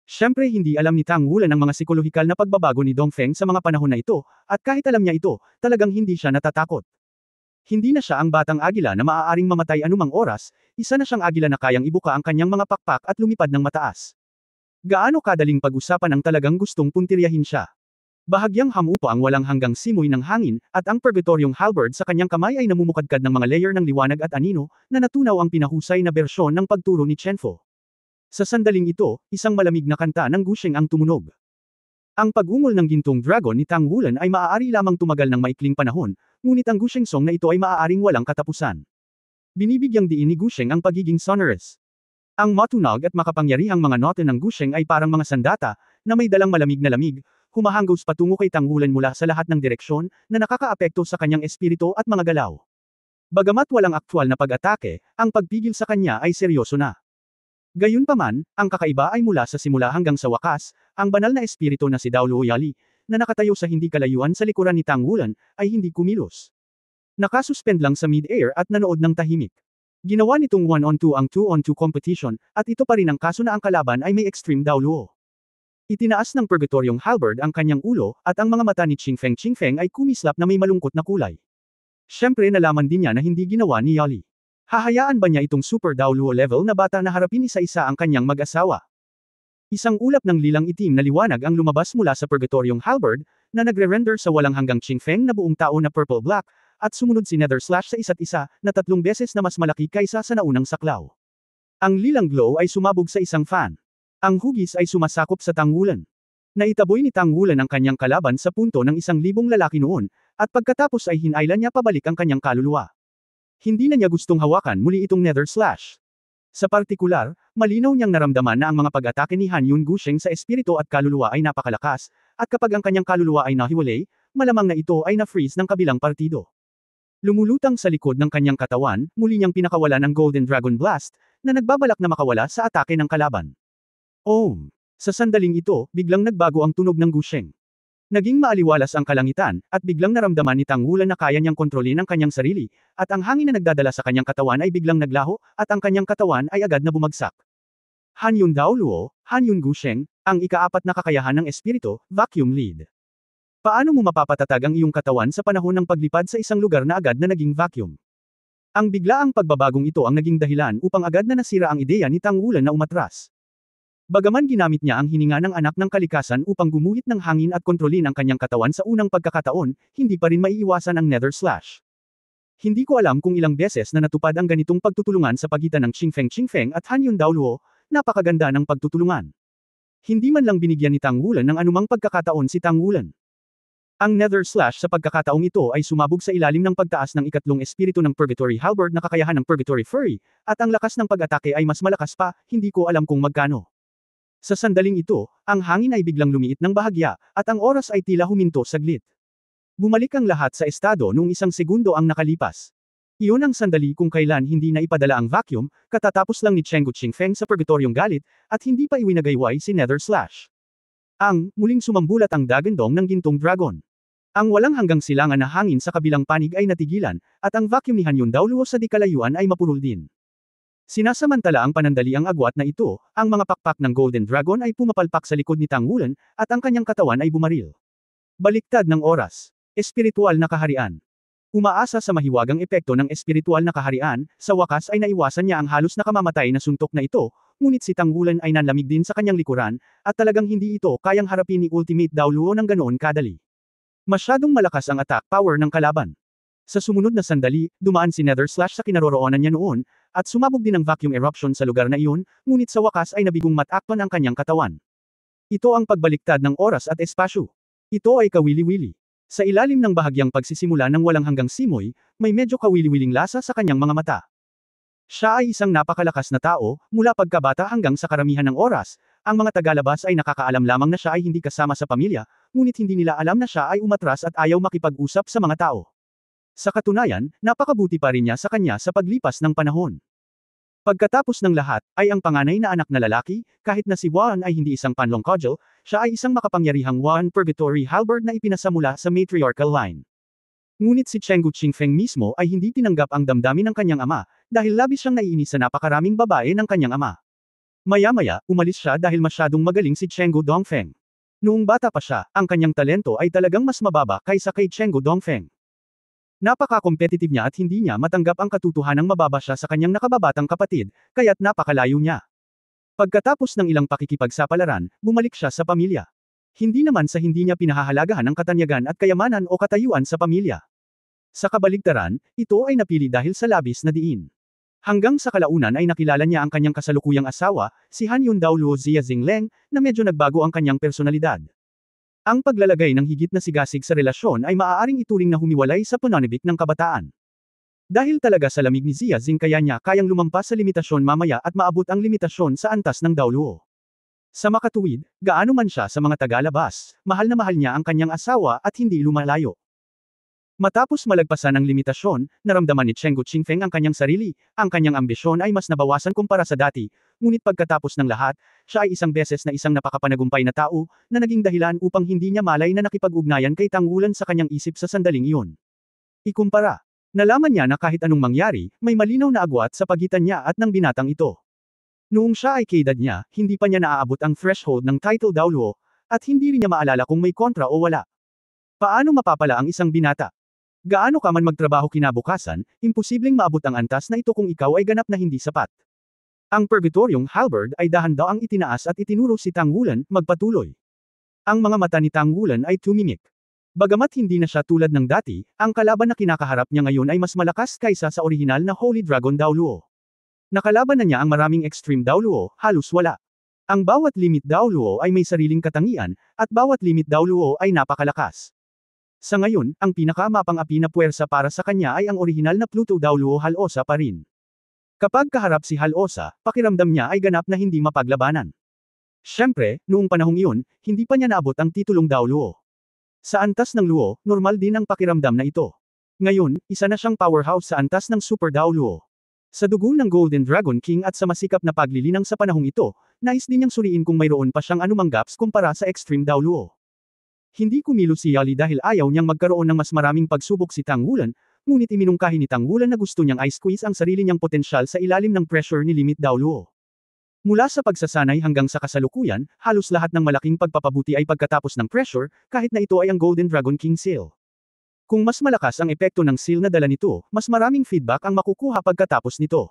Siyempre hindi alam ni Tang Wulan ang mga psikolohikal na pagbabago ni Dongfeng sa mga panahon na ito, at kahit alam niya ito, talagang hindi siya natatakot. Hindi na siya ang batang agila na maaaring mamatay anumang oras, isa na siyang agila na kayang ibuka ang kanyang mga pakpak at lumipad ng mataas. Gaano kadaling pag-usapan ang talagang gustong puntiryahin siya. Bahagyang hamupa ang walang hanggang simoy ng hangin, at ang purgatoryong halberd sa kanyang kamay ay namumukadkad ng mga layer ng liwanag at anino, na natunaw ang pinahusay na bersyon ng pagturo ni Chenfo. Sa sandaling ito, isang malamig na kanta ng Gusheng ang tumunog. Ang pag-ungol ng gintong dragon ni Tang Wulan ay maaari lamang tumagal ng maikling panahon, ngunit ang Gusheng song na ito ay maaaring walang katapusan. Binibigyang diin ni Gusheng ang pagiging sonorous. Ang matunog at makapangyarihang mga note ng Gusheng ay parang mga sandata, na may dalang malamig na lamig, humahanggos patungo kay Tang Wulan mula sa lahat ng direksyon, na nakakaapekto sa kanyang espiritu at mga galaw. Bagamat walang aktwal na pag-atake, ang pagpigil sa kanya ay seryoso na. Gayunpaman, ang kakaiba ay mula sa simula hanggang sa wakas, ang banal na espiritu na si Dao Luoyali, na nakatayo sa hindi kalayuan sa likuran ni Tang Wulan, ay hindi kumilos. Nakasuspend lang sa mid-air at nanood ng tahimik. Ginawa nitong 1-on-2 ang 2-on-2 competition, at ito pa rin ang kaso na ang kalaban ay may extreme Dao Luo. Itinaas ng purgatoryong halberd ang kanyang ulo, at ang mga mata ni Qingfeng ay kumislap na may malungkot na kulay. Siyempre nalaman din niya na hindi ginawa ni Yali. Hahayaan ba niya itong super Dao Luo level na bata na harapin isa-isa ang kanyang mag-asawa? Isang ulap ng lilang itim na liwanag ang lumabas mula sa purgatoryong halberd, na nagre-render sa walang hanggang Qingfeng na buong tao na purple-black, at sumunod si Nether Slash sa isa't isa, na 3 beses na mas malaki kaysa sa naunang saklaw. Ang lilang glow ay sumabog sa isang fan. Ang hugis ay sumasakop sa Tang Wulan. Naitaboy ni Tang Wulan ang kanyang kalaban sa punto ng 1,000 lalaki noon, at pagkatapos ay hinailan niya pabalik ang kanyang kaluluwa. Hindi na niya gustong hawakan muli itong Nether Slash. Sa partikular, malinaw niyang naramdaman na ang mga pag-atake ni Han Yun Gusheng sa espiritu at kaluluwa ay napakalakas, at kapag ang kanyang kaluluwa ay nahiwalay, malamang na ito ay na-freeze ng kabilang partido. Lumulutang sa likod ng kanyang katawan, muli niyang pinakawala ng Golden Dragon Blast, na nagbabalak na makawala sa atake ng kalaban. Sa sandaling ito, biglang nagbago ang tunog ng Gusheng. Naging maaliwalas ang kalangitan, at biglang naramdaman ni Tang Wulan na kaya niyang kontrolin ang kanyang sarili, at ang hangin na nagdadala sa kanyang katawan ay biglang naglaho, at ang kanyang katawan ay agad na bumagsak. Han Yun Dao Luo, Han Yun Gusheng, ang ika-4 na kakayahan ng espiritu, vacuum lead. Paano mo mapapatatag ang iyong katawan sa panahon ng paglipad sa isang lugar na agad na naging vacuum? Ang biglaang pagbabagong ito ang naging dahilan upang agad na nasira ang ideya ni Tang Wulan na umatras. Bagaman ginamit niya ang hininga ng anak ng kalikasan upang gumuhit ng hangin at kontrolin ang kanyang katawan sa unang pagkakataon, hindi pa rin maiiwasan ang Nether Slash. Hindi ko alam kung ilang beses na natupad ang ganitong pagtutulungan sa pagitan ng Qingfeng at Han Yun Dao Luo, napakaganda ng pagtutulungan. Hindi man lang binigyan ni Tang Wulan ng anumang pagkakataon si Tang Wulan. Ang Nether Slash sa pagkakataong ito ay sumabog sa ilalim ng pagtaas ng ikatlong espiritu ng Purgatory Halberd na kakayahan ng Purgatory Fury, at ang lakas ng pag-atake ay mas malakas pa, hindi ko alam kung magkano. Sa sandaling ito, ang hangin ay biglang lumiit ng bahagya, at ang oras ay tila huminto saglit. Bumalik ang lahat sa estado noong 1 segundo ang nakalipas. Iyon ang sandali kung kailan hindi na ipadala ang vacuum, katatapos lang ni Chenggu Qingfeng sa Purgatoryong galit, at hindi pa iwinagayway si Nether Slash. Muling sumambulat ang dagandong ng gintong dragon. Ang walang hanggang silangan na hangin sa kabilang panig ay natigilan, at ang vacuum ni Han Yun Dao Luo sa di kalayuan ay mapurol din. Sinasamantala ang panandaliang agwat na ito, ang mga pakpak ng Golden Dragon ay pumapalpak sa likod ni Tang Wulan, at ang kanyang katawan ay bumaril. Baliktad ng oras. Espiritual na kaharian. Umaasa sa mahiwagang epekto ng espiritual na kaharian, sa wakas ay naiwasan niya ang halos nakamamatay na suntok na ito, ngunit si Tang Wulan ay nanlamig din sa kanyang likuran, at talagang hindi ito kayang harapin ni Ultimate Dao Luo ng ganoon kadali. Masyadong malakas ang attack power ng kalaban. Sa sumunod na sandali, dumaan si Nether Slash sa kinaroroonan niya noon, at sumabog din ang vacuum eruption sa lugar na iyon, ngunit sa wakas ay nabigong matakpan ang kanyang katawan. Ito ang pagbaliktad ng oras at espasyo. Ito ay kawili-wili. Sa ilalim ng bahagyang pagsisimula ng walang hanggang simoy, may medyo kawili-wiling lasa sa kanyang mga mata. Siya ay isang napakalakas na tao, mula pagkabata hanggang sa karamihan ng oras. Ang mga tagalabas ay nakakaalam lamang na siya ay hindi kasama sa pamilya, ngunit hindi nila alam na siya ay umatras at ayaw makipag-usap sa mga tao. Sa katunayan, napakabuti pa rin niya sa kanya sa paglipas ng panahon. Pagkatapos ng lahat, ay ang panganay na anak na lalaki, kahit na si Wan ay hindi isang panlong Kojal, siya ay isang makapangyarihang Wan Purgatory Halberd na ipinasa mula sa matriarchal line. Ngunit si Chenggu Qingfeng mismo ay hindi tinanggap ang damdamin ng kanyang ama, dahil labis siyang naiinis sa napakaraming babae ng kanyang ama. Maya-maya, umalis siya dahil masyadong magaling si Chenggu Dongfeng. Noong bata pa siya, ang kanyang talento ay talagang mas mababa kaysa kay Chenggu Dongfeng. Napaka-competitive niya at hindi niya matanggap ang katotohanang mababa siya sa kanyang nakababatang kapatid, kaya't napakalayo niya. Pagkatapos ng ilang pakikipagsapalaran, bumalik siya sa pamilya. Hindi naman sa hindi niya pinahahalagahan ang katanyagan at kayamanan o katayuan sa pamilya. Sa kabaligtaran, ito ay napili dahil sa labis na diin. Hanggang sa kalaunan ay nakilala niya ang kanyang kasalukuyang asawa, si Han Yun Dao Luo Zia Zingleng, na medyo nagbago ang kanyang personalidad. Ang paglalagay ng higit na sigasig sa relasyon ay maaaring ituring na humiwalay sa pananabik ng kabataan. Dahil talaga sa lamig ni Zia Zing kaya niya kayang lumampas sa limitasyon mamaya at maabot ang limitasyon sa antas ng Dao Luo. Sa makatuwid, gaano man siya sa mga tagalabas, mahal na mahal niya ang kanyang asawa at hindi lumalayo. Matapos malagpasan ang limitasyon, naramdaman ni Cheng Guqingfeng ang kanyang sarili, ang kanyang ambisyon ay mas nabawasan kumpara sa dati, ngunit pagkatapos ng lahat, siya ay isang beses na isang napakapanagumpay na tao, na naging dahilan upang hindi niya malay na nakipag-ugnayan kay Tang Wulan sa kanyang isip sa sandaling iyon. Ikumpara. Nalaman niya na kahit anong mangyari, may malinaw na agwat sa pagitan niya at ng binatang ito. Noong siya ay kaedad niya, hindi pa niya naaabot ang threshold ng title Dao Luo, at hindi rin niya maalala kung may kontra o wala. Paano mapapala ang isang binata? Gaano ka man magtrabaho kinabukasan, imposibleng maabot ang antas na ito kung ikaw ay ganap na hindi sapat. Ang purgatoryong halberd ay dahan-daang itinaas at itinuro si Tang Wulan, magpatuloy. Ang mga mata ni Tang Wulan ay tumimik. Bagamat hindi na siya tulad ng dati, ang kalaban na kinakaharap niya ngayon ay mas malakas kaysa sa orihinal na Holy Dragon Dao Luo. Nakalaban na niya ang maraming extreme Dao Luo, halos wala. Ang bawat limit Dao Luo ay may sariling katangian, at bawat limit Dao Luo ay napakalakas. Sa ngayon, ang pinakamapang-api na puwersa para sa kanya ay ang orihinal na Pluto Dao Luo Halosa pa rin. Kapag kaharap si Halosa, pakiramdam niya ay ganap na hindi mapaglabanan. Siyempre, noong panahong iyon, hindi pa niya naabot ang titulong Dao Luo. Sa antas ng Luo, normal din ang pakiramdam na ito. Ngayon, isa na siyang powerhouse sa antas ng Super Dao Luo. Sa dugo ng Golden Dragon King at sa masikap na paglilinang sa panahong ito, nais din niyang suriin kung mayroon pa siyang anumang gaps kumpara sa Extreme Dao Luo. Hindi kumilos si Yali dahil ayaw niyang magkaroon ng mas maraming pagsubok si Tang Wulan, ngunit iminungkahi ni Tang Wulan na gusto niyang i-squeeze ang sarili niyang potensyal sa ilalim ng pressure ni Limit Dao Luo. Mula sa pagsasanay hanggang sa kasalukuyan, halos lahat ng malaking pagpapabuti ay pagkatapos ng pressure, kahit na ito ay ang Golden Dragon King Seal. Kung mas malakas ang epekto ng seal na dala nito, mas maraming feedback ang makukuha pagkatapos nito.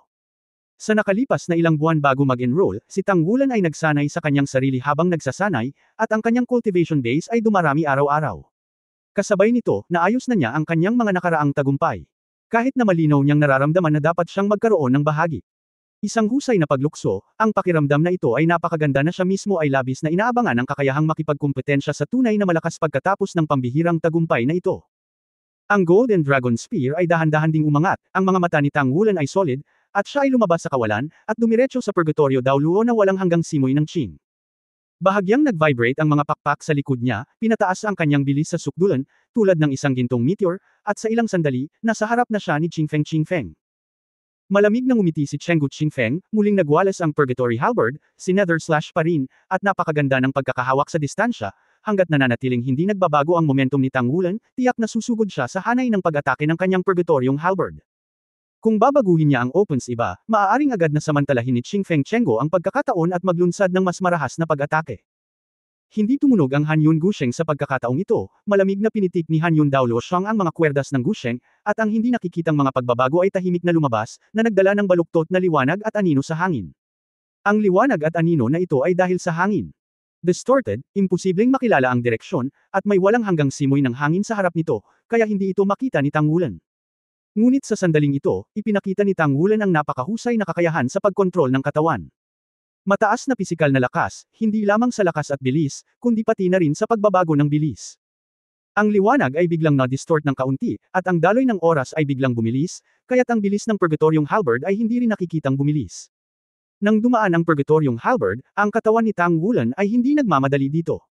Sa nakalipas na ilang buwan bago mag-enroll, si Tang Wulan ay nagsanay sa kanyang sarili habang nagsasanay, at ang kanyang cultivation base ay dumarami araw-araw. Kasabay nito, naayos na niya ang kanyang mga nakaraang tagumpay. Kahit na malinaw niyang nararamdaman na dapat siyang magkaroon ng bahagi. Isang husay na paglukso, ang pakiramdam na ito ay napakaganda na siya mismo ay labis na inaabangan ang kakayahang makipagkumpetensya sa tunay na malakas pagkatapos ng pambihirang tagumpay na ito. Ang Golden Dragon Spear ay dahan-dahan ding umangat, ang mga mata ni Tang Wulan ay solid, at siya ay lumabas sa kawalan, at dumiretso sa Purgatorio Dao Luo na walang hanggang simoy ng Qing. Bahagyang nag-vibrate ang mga pakpak sa likod niya, pinataas ang kanyang bilis sa sukdulan, tulad ng isang gintong meteor, at sa ilang sandali, nasa harap na siya ni Qingfeng. Malamig na ngumiti si Cheng Guqingfeng, muling nagwalas ang Purgatory Halberd, sinether slash pa rin, at napakaganda ng pagkakahawak sa distansya, hanggat nananatiling hindi nagbabago ang momentum ni Tang Wulan, tiyak na susugod siya sa hanay ng pag-atake ng kanyang Purgatoryong Halberd. Kung babaguhin niya ang opens iba, maaaring agad na samantalahin ni Qingfeng Chengo ang pagkakataon at maglunsad ng mas marahas na pag-atake. Hindi tumunog ang Hanyun Gusheng sa pagkakataong ito, malamig na pinitik ni Hanyun Dao Luoshang ang mga kwerdas ng Gusheng, at ang hindi nakikitang mga pagbabago ay tahimik na lumabas, na nagdala ng baluktot na liwanag at anino sa hangin. Ang liwanag at anino na ito ay dahil sa hangin. Distorted, imposibleng makilala ang direksyon, at may walang hanggang simoy ng hangin sa harap nito, kaya hindi ito makita ni Tang Wulan. Ngunit sa sandaling ito, ipinakita ni Tang Wulan ang napakahusay na kakayahan sa pagkontrol ng katawan. Mataas na pisikal na lakas, hindi lamang sa lakas at bilis, kundi pati na rin sa pagbabago ng bilis. Ang liwanag ay biglang na-distort ng kaunti, at ang daloy ng oras ay biglang bumilis, kaya't ang bilis ng Purgatoryong Halberd ay hindi rin nakikitang bumilis. Nang dumaan ang Purgatoryong Halberd, ang katawan ni Tang Wulan ay hindi nagmamadali dito.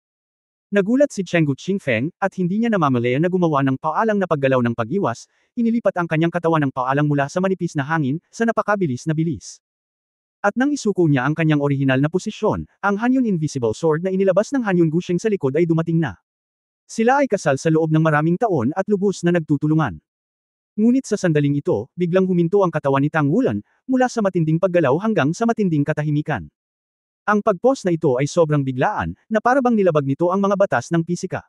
Nagulat si Cheng Guqingfeng, at hindi niya namamalaya na gumawa ng paalang na paggalaw ng pag-iwas, inilipat ang kanyang katawan ng paalang mula sa manipis na hangin, sa napakabilis na bilis. At nang isuko niya ang kanyang orihinal na posisyon, ang Hanyun Invisible Sword na inilabas ng Hanyun Gusheng sa likod ay dumating na. Sila ay kasal sa loob ng maraming taon at lubos na nagtutulungan. Ngunit sa sandaling ito, biglang huminto ang katawan ni Tang Wulan, mula sa matinding paggalaw hanggang sa matinding katahimikan. Ang pagpos na ito ay sobrang biglaan, na parabang nilabag nito ang mga batas ng pisika.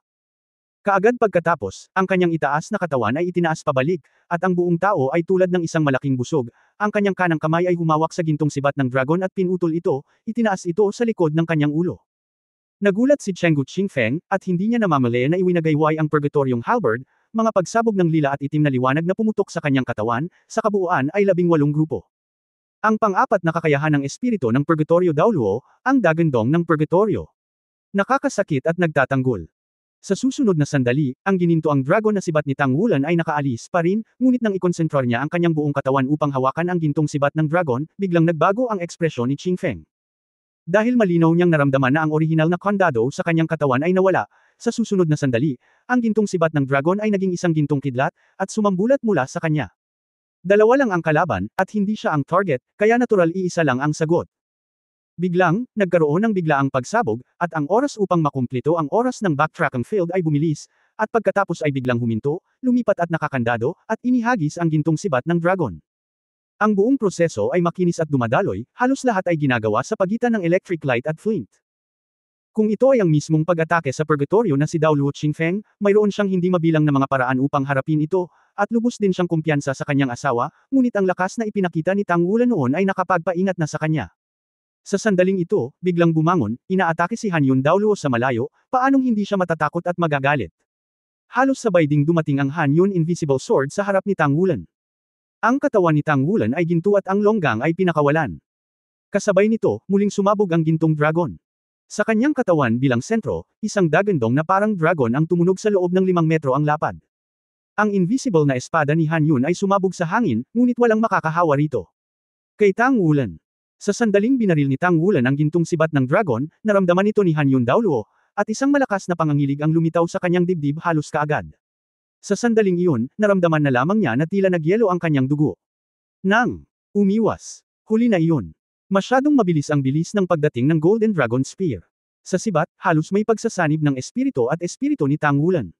Kaagad pagkatapos, ang kanyang itaas na katawan ay itinaas pabalik, at ang buong tao ay tulad ng isang malaking busog, ang kanyang kanang kamay ay humawak sa gintong sibat ng dragon at pinutol ito, itinaas ito sa likod ng kanyang ulo. Nagulat si Chenggu Qingfeng, at hindi niya namamalayan na iwinagayway ang purgatoryong halberd, mga pagsabog ng lila at itim na liwanag na pumutok sa kanyang katawan, sa kabuuan ay 18 grupo. Ang pang-apat na kakayahan ng espiritu ng purgatoryo Daoluo, ang dagandong ng purgatoryo. Nakakasakit at nagtatanggol. Sa susunod na sandali, ang gininto ang dragon na sibat ni Tang Wulan ay nakaalis pa rin, ngunit nang ikonsentrar niya ang kanyang buong katawan upang hawakan ang gintong sibat ng dragon, biglang nagbago ang ekspresyon ni Qingfeng. Dahil malinaw niyang naramdaman na ang orihinal na kandado sa kanyang katawan ay nawala, sa susunod na sandali, ang gintong sibat ng dragon ay naging isang gintong kidlat, at sumambulat mula sa kanya. Dalawa lang ang kalaban, at hindi siya ang target, kaya natural iisa lang ang sagot. Biglang, nagkaroon ng biglaang pagsabog, at ang oras upang makumplito ang oras ng backtracking field ay bumilis, at pagkatapos ay biglang huminto, lumipat at nakakandado, at inihagis ang gintong sibat ng dragon. Ang buong proseso ay makinis at dumadaloy, halos lahat ay ginagawa sa pagitan ng electric light at flint. Kung ito ay ang mismong pag-atake sa purgatorio na si Daoluo Qingfeng, mayroon siyang hindi mabilang na mga paraan upang harapin ito, at lubos din siyang kumpiyansa sa kanyang asawa, ngunit ang lakas na ipinakita ni Tang Wulan noon ay nakapagpaingat na sa kanya. Sa sandaling ito, biglang bumangon, inaatake si Hanyun Daoluo sa malayo, paanong hindi siya matatakot at magagalit. Halos sabay ding dumating ang Hanyun Invisible Sword sa harap ni Tang Wulan. Ang katawan ni Tang Wulan ay ginto at ang longgang ay pinakawalan. Kasabay nito, muling sumabog ang gintong dragon. Sa kanyang katawan bilang sentro, isang dagandong na parang dragon ang tumunog sa loob ng 5 metro ang lapad. Ang invisible na espada ni Hanyun ay sumabog sa hangin, ngunit walang makakahawa rito. Kay Tang Wulan. Sa sandaling binaril ni Tang Wulan ang gintong sibat ng dragon, naramdaman ito ni Hanyun Daoluo, at isang malakas na pangangilig ang lumitaw sa kanyang dibdib halos kaagad. Sa sandaling iyon, naramdaman na lamang niya na tila nagyelo ang kanyang dugo. Nang umiwas, huli na iyon. Masyadong mabilis ang bilis ng pagdating ng Golden Dragon Spear. Sa sibat, halos may pagsasanib ng espiritu at espiritu ni Tang Wulan.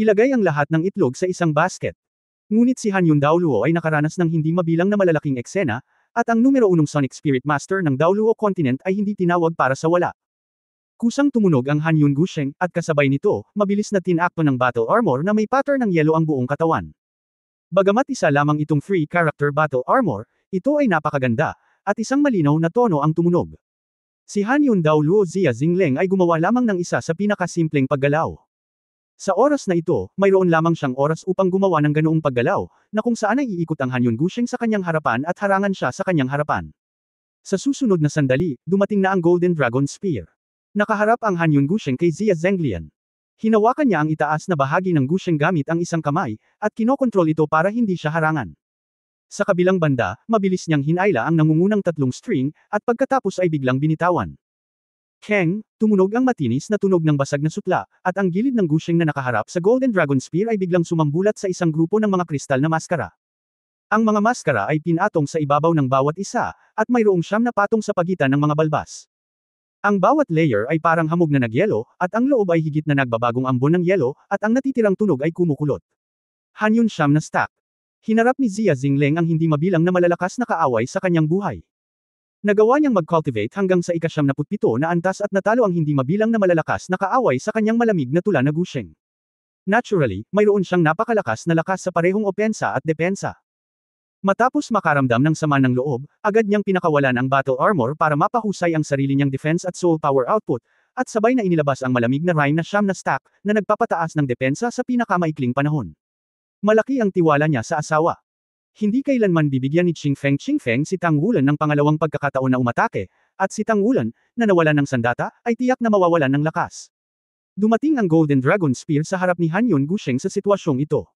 Ilagay ang lahat ng itlog sa isang basket. Ngunit si Hanyun Daoluo ay nakaranas ng hindi mabilang na malalaking eksena, at ang numero 1 Sonic Spirit Master ng Daoluo Continent ay hindi tinawag para sa wala. Kusang tumunog ang Hanyun Gusheng, at kasabay nito, mabilis na tinakto ng battle armor na may pattern ng yelo ang buong katawan. Bagamat isa lamang itong free character battle armor, ito ay napakaganda, at isang malinaw na tono ang tumunog. Si Hanyun Daoluo Zia Zingleng ay gumawa lamang ng isa sa pinakasimpleng paggalaw. Sa oras na ito, mayroon lamang siyang oras upang gumawa ng ganoong paggalaw, na kung saan ay iikot ang Hanyun Gusheng sa kanyang harapan at harangan siya sa kanyang harapan. Sa susunod na sandali, dumating na ang Golden Dragon Spear. Nakaharap ang Hanyun Gusheng kay Zia Zenglian. Hinawakan niya ang itaas na bahagi ng Gusheng gamit ang isang kamay, at kinokontrol ito para hindi siya harangan. Sa kabilang banda, mabilis niyang hinayla ang nangungunang 3 string, at pagkatapos ay biglang binitawan. Keng, tumunog ang matinis na tunog ng basag na sutla, at ang gilid ng Gusheng na nakaharap sa Golden Dragon Spear ay biglang sumambulat sa isang grupo ng mga kristal na maskara. Ang mga maskara ay pinatong sa ibabaw ng bawat isa, at mayroong 9 na patong sa pagitan ng mga balbas. Ang bawat layer ay parang hamog na nagyelo, at ang loob ay higit na nagbabagong ambon ng yelo, at ang natitirang tunog ay kumukulot. Hanyun 9 na stack. Hinarap ni Zia Zingleng ang hindi mabilang na malalakas na kaaway sa kanyang buhay. Nagawa niyang mag-cultivate hanggang sa ika-97 na antas at natalo ang hindi mabilang na malalakas na kaaway sa kanyang malamig na tula na Gusheng. Naturally, mayroon siyang napakalakas na lakas sa parehong opensa at depensa. Matapos makaramdam ng sama ng loob, agad niyang pinakawalan ang battle armor para mapahusay ang sarili niyang defense at soul power output, at sabay na inilabas ang malamig na rhyme na 9 na stack, na nagpapataas ng depensa sa pinakamaikling panahon. Malaki ang tiwala niya sa asawa. Hindi kailanman bibigyan ni Qingfeng si Tang Wulan ng pangalawang pagkakataon na umatake, at si Tang Wulan, na nawalan ng sandata, ay tiyak na mawawalan ng lakas. Dumating ang Golden Dragon Spear sa harap ni Hanyun Gusheng sa sitwasyong ito.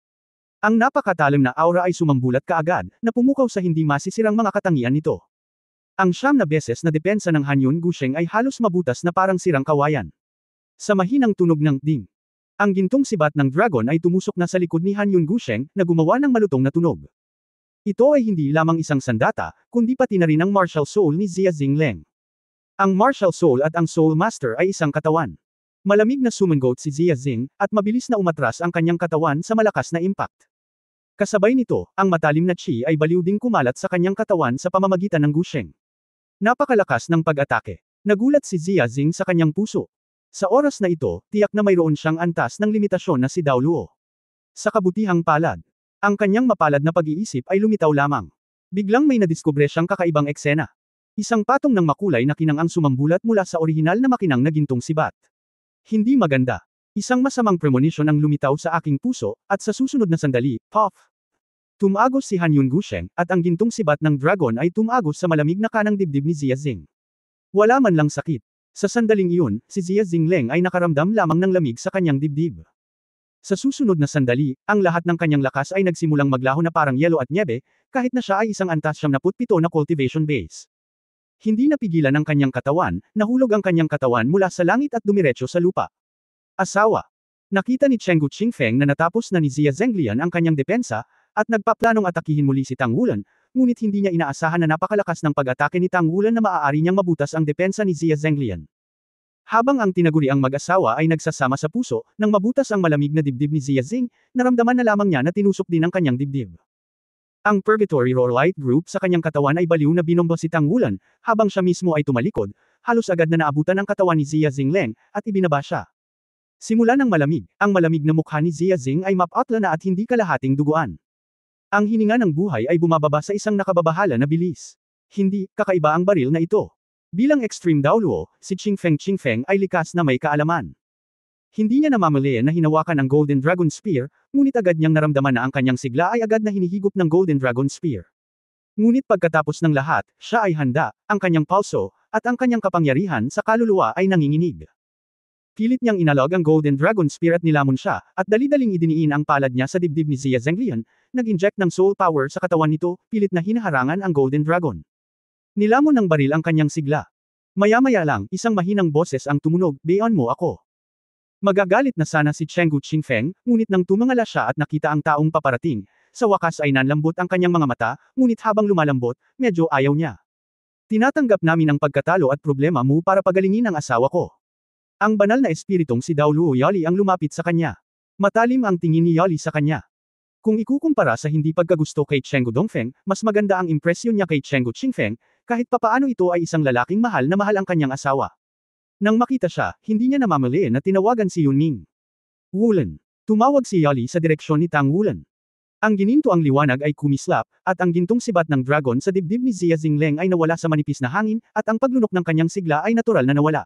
Ang napakatalim na aura ay sumambulat kaagad, na pumukaw sa hindi masisirang mga katangian nito. Ang 9 na beses na depensa ng Hanyun Gusheng ay halos mabutas na parang sirang kawayan. Sa mahinang tunog ng ding. Ang gintong sibat ng dragon ay tumusok na sa likod ni Hanyun Gusheng, na gumawa ng malutong na tunog. Ito ay hindi lamang isang sandata, kundi pati na rin ang martial soul ni Zia Zingleng. Ang martial soul at ang soul master ay isang katawan. Malamig na sumangot si Zia Zing, at mabilis na umatras ang kanyang katawan sa malakas na impact. Kasabay nito, ang matalim na chi ay baliw ding kumalat sa kanyang katawan sa pamamagitan ng Gusheng. Napakalakas ng pag-atake. Nagulat si Zia Zing sa kanyang puso. Sa oras na ito, tiyak na mayroon siyang antas ng limitasyon na si Daoluo. Sa kabutihang palad, ang kanyang mapalad na pag-iisip ay lumitaw lamang. Biglang may nadiskubre siyang kakaibang eksena. Isang patong ng makulay na kinang ang sumambulat mula sa orihinal na makinang na gintong sibat. Hindi maganda. Isang masamang premonition ang lumitaw sa aking puso, at sa susunod na sandali, puff! Tumagos si Han Yun Gusheng, at ang gintong sibat ng dragon ay tumagos sa malamig na kanang dibdib ni Zia Zing. Wala man lang sakit. Sa sandaling iyon, si Zia Zingleng ay nakaramdam lamang ng lamig sa kanyang dibdib. Sa susunod na sandali, ang lahat ng kanyang lakas ay nagsimulang maglaho na parang yelo at niebe, kahit na siya ay isang antas 77 na cultivation base. Hindi napigilan ang kanyang katawan, nahulog ang kanyang katawan mula sa langit at dumiretso sa lupa. Asawa. Nakita ni Chenggu Qingfeng na natapos na ni Zia Zenglian ang kanyang depensa, at nagpaplanong atakihin muli si Tang Wulan, ngunit hindi niya inaasahan na napakalakas ng pag-atake ni Tang Wulan na maaari niyang mabutas ang depensa ni Zia Zenglian. Habang ang tinaguriang mag-asawa ay nagsasama sa puso, nang mabutas ang malamig na dibdib ni Zia Zing, naramdaman na lamang niya na tinusok din ang kanyang dibdib. Ang Purgatory Roar Light Group sa kanyang katawan ay baliw na binomba si Tang Wulan, habang siya mismo ay tumalikod, halos agad na naabutan ang katawan ni Zia Zingleng, at ibinaba siya. Simula ng malamig, ang malamig na mukha ni Zia Zing ay mapatla na at hindi kalahating duguan. Ang hininga ng buhay ay bumababa sa isang nakababahala na bilis. Hindi, kakaiba ang baril na ito. Bilang extreme Daoluo, si Qingfeng ay likas na may kaalaman. Hindi niya namamalayan na hinawakan ang Golden Dragon Spear, ngunit agad niyang naramdaman na ang kanyang sigla ay agad na hinihigop ng Golden Dragon Spear. Ngunit pagkatapos ng lahat, siya ay handa, ang kanyang pulso, at ang kanyang kapangyarihan sa kaluluwa ay nanginginig. Pilit niyang inalog ang Golden Dragon Spear at nilamon siya, at dali-daling idiniin ang palad niya sa dibdib ni Zia Zenglian, nag-inject ng soul power sa katawan nito, pilit na hinaharangan ang Golden Dragon. Nilamon ng baril ang kanyang sigla. Maya-maya lang, isang mahinang boses ang tumunog, "Bayon mo ako." Magagalit na sana si Chenggu Qingfeng, ngunit nang tumangala siya at nakita ang taong paparating, sa wakas ay nanlambot ang kanyang mga mata, ngunit habang lumalambot, medyo ayaw niya. "Tinatanggap namin ang pagkatalo at problema mo para pagalingin ang asawa ko." Ang banal na espiritong si Daoluo Yali ang lumapit sa kanya. Matalim ang tingin ni Yali sa kanya. Kung ikukumpara sa hindi pagkagusto kay Chenggu Dongfeng, mas maganda ang impresyon niya kay Chenggu Qingfeng, kahit papaano ito ay isang lalaking mahal na mahal ang kanyang asawa. Nang makita siya, hindi niya namamalayan na tinawagan si Yunming. "Wulan." Tumawag si Yali sa direksyon ni Tang Wulan. Ang gininto ang liwanag ay kumislap, at ang gintong sibat ng dragon sa dibdib ni Zia Zingleng ay nawala sa manipis na hangin, at ang paglunok ng kanyang sigla ay natural na nawala.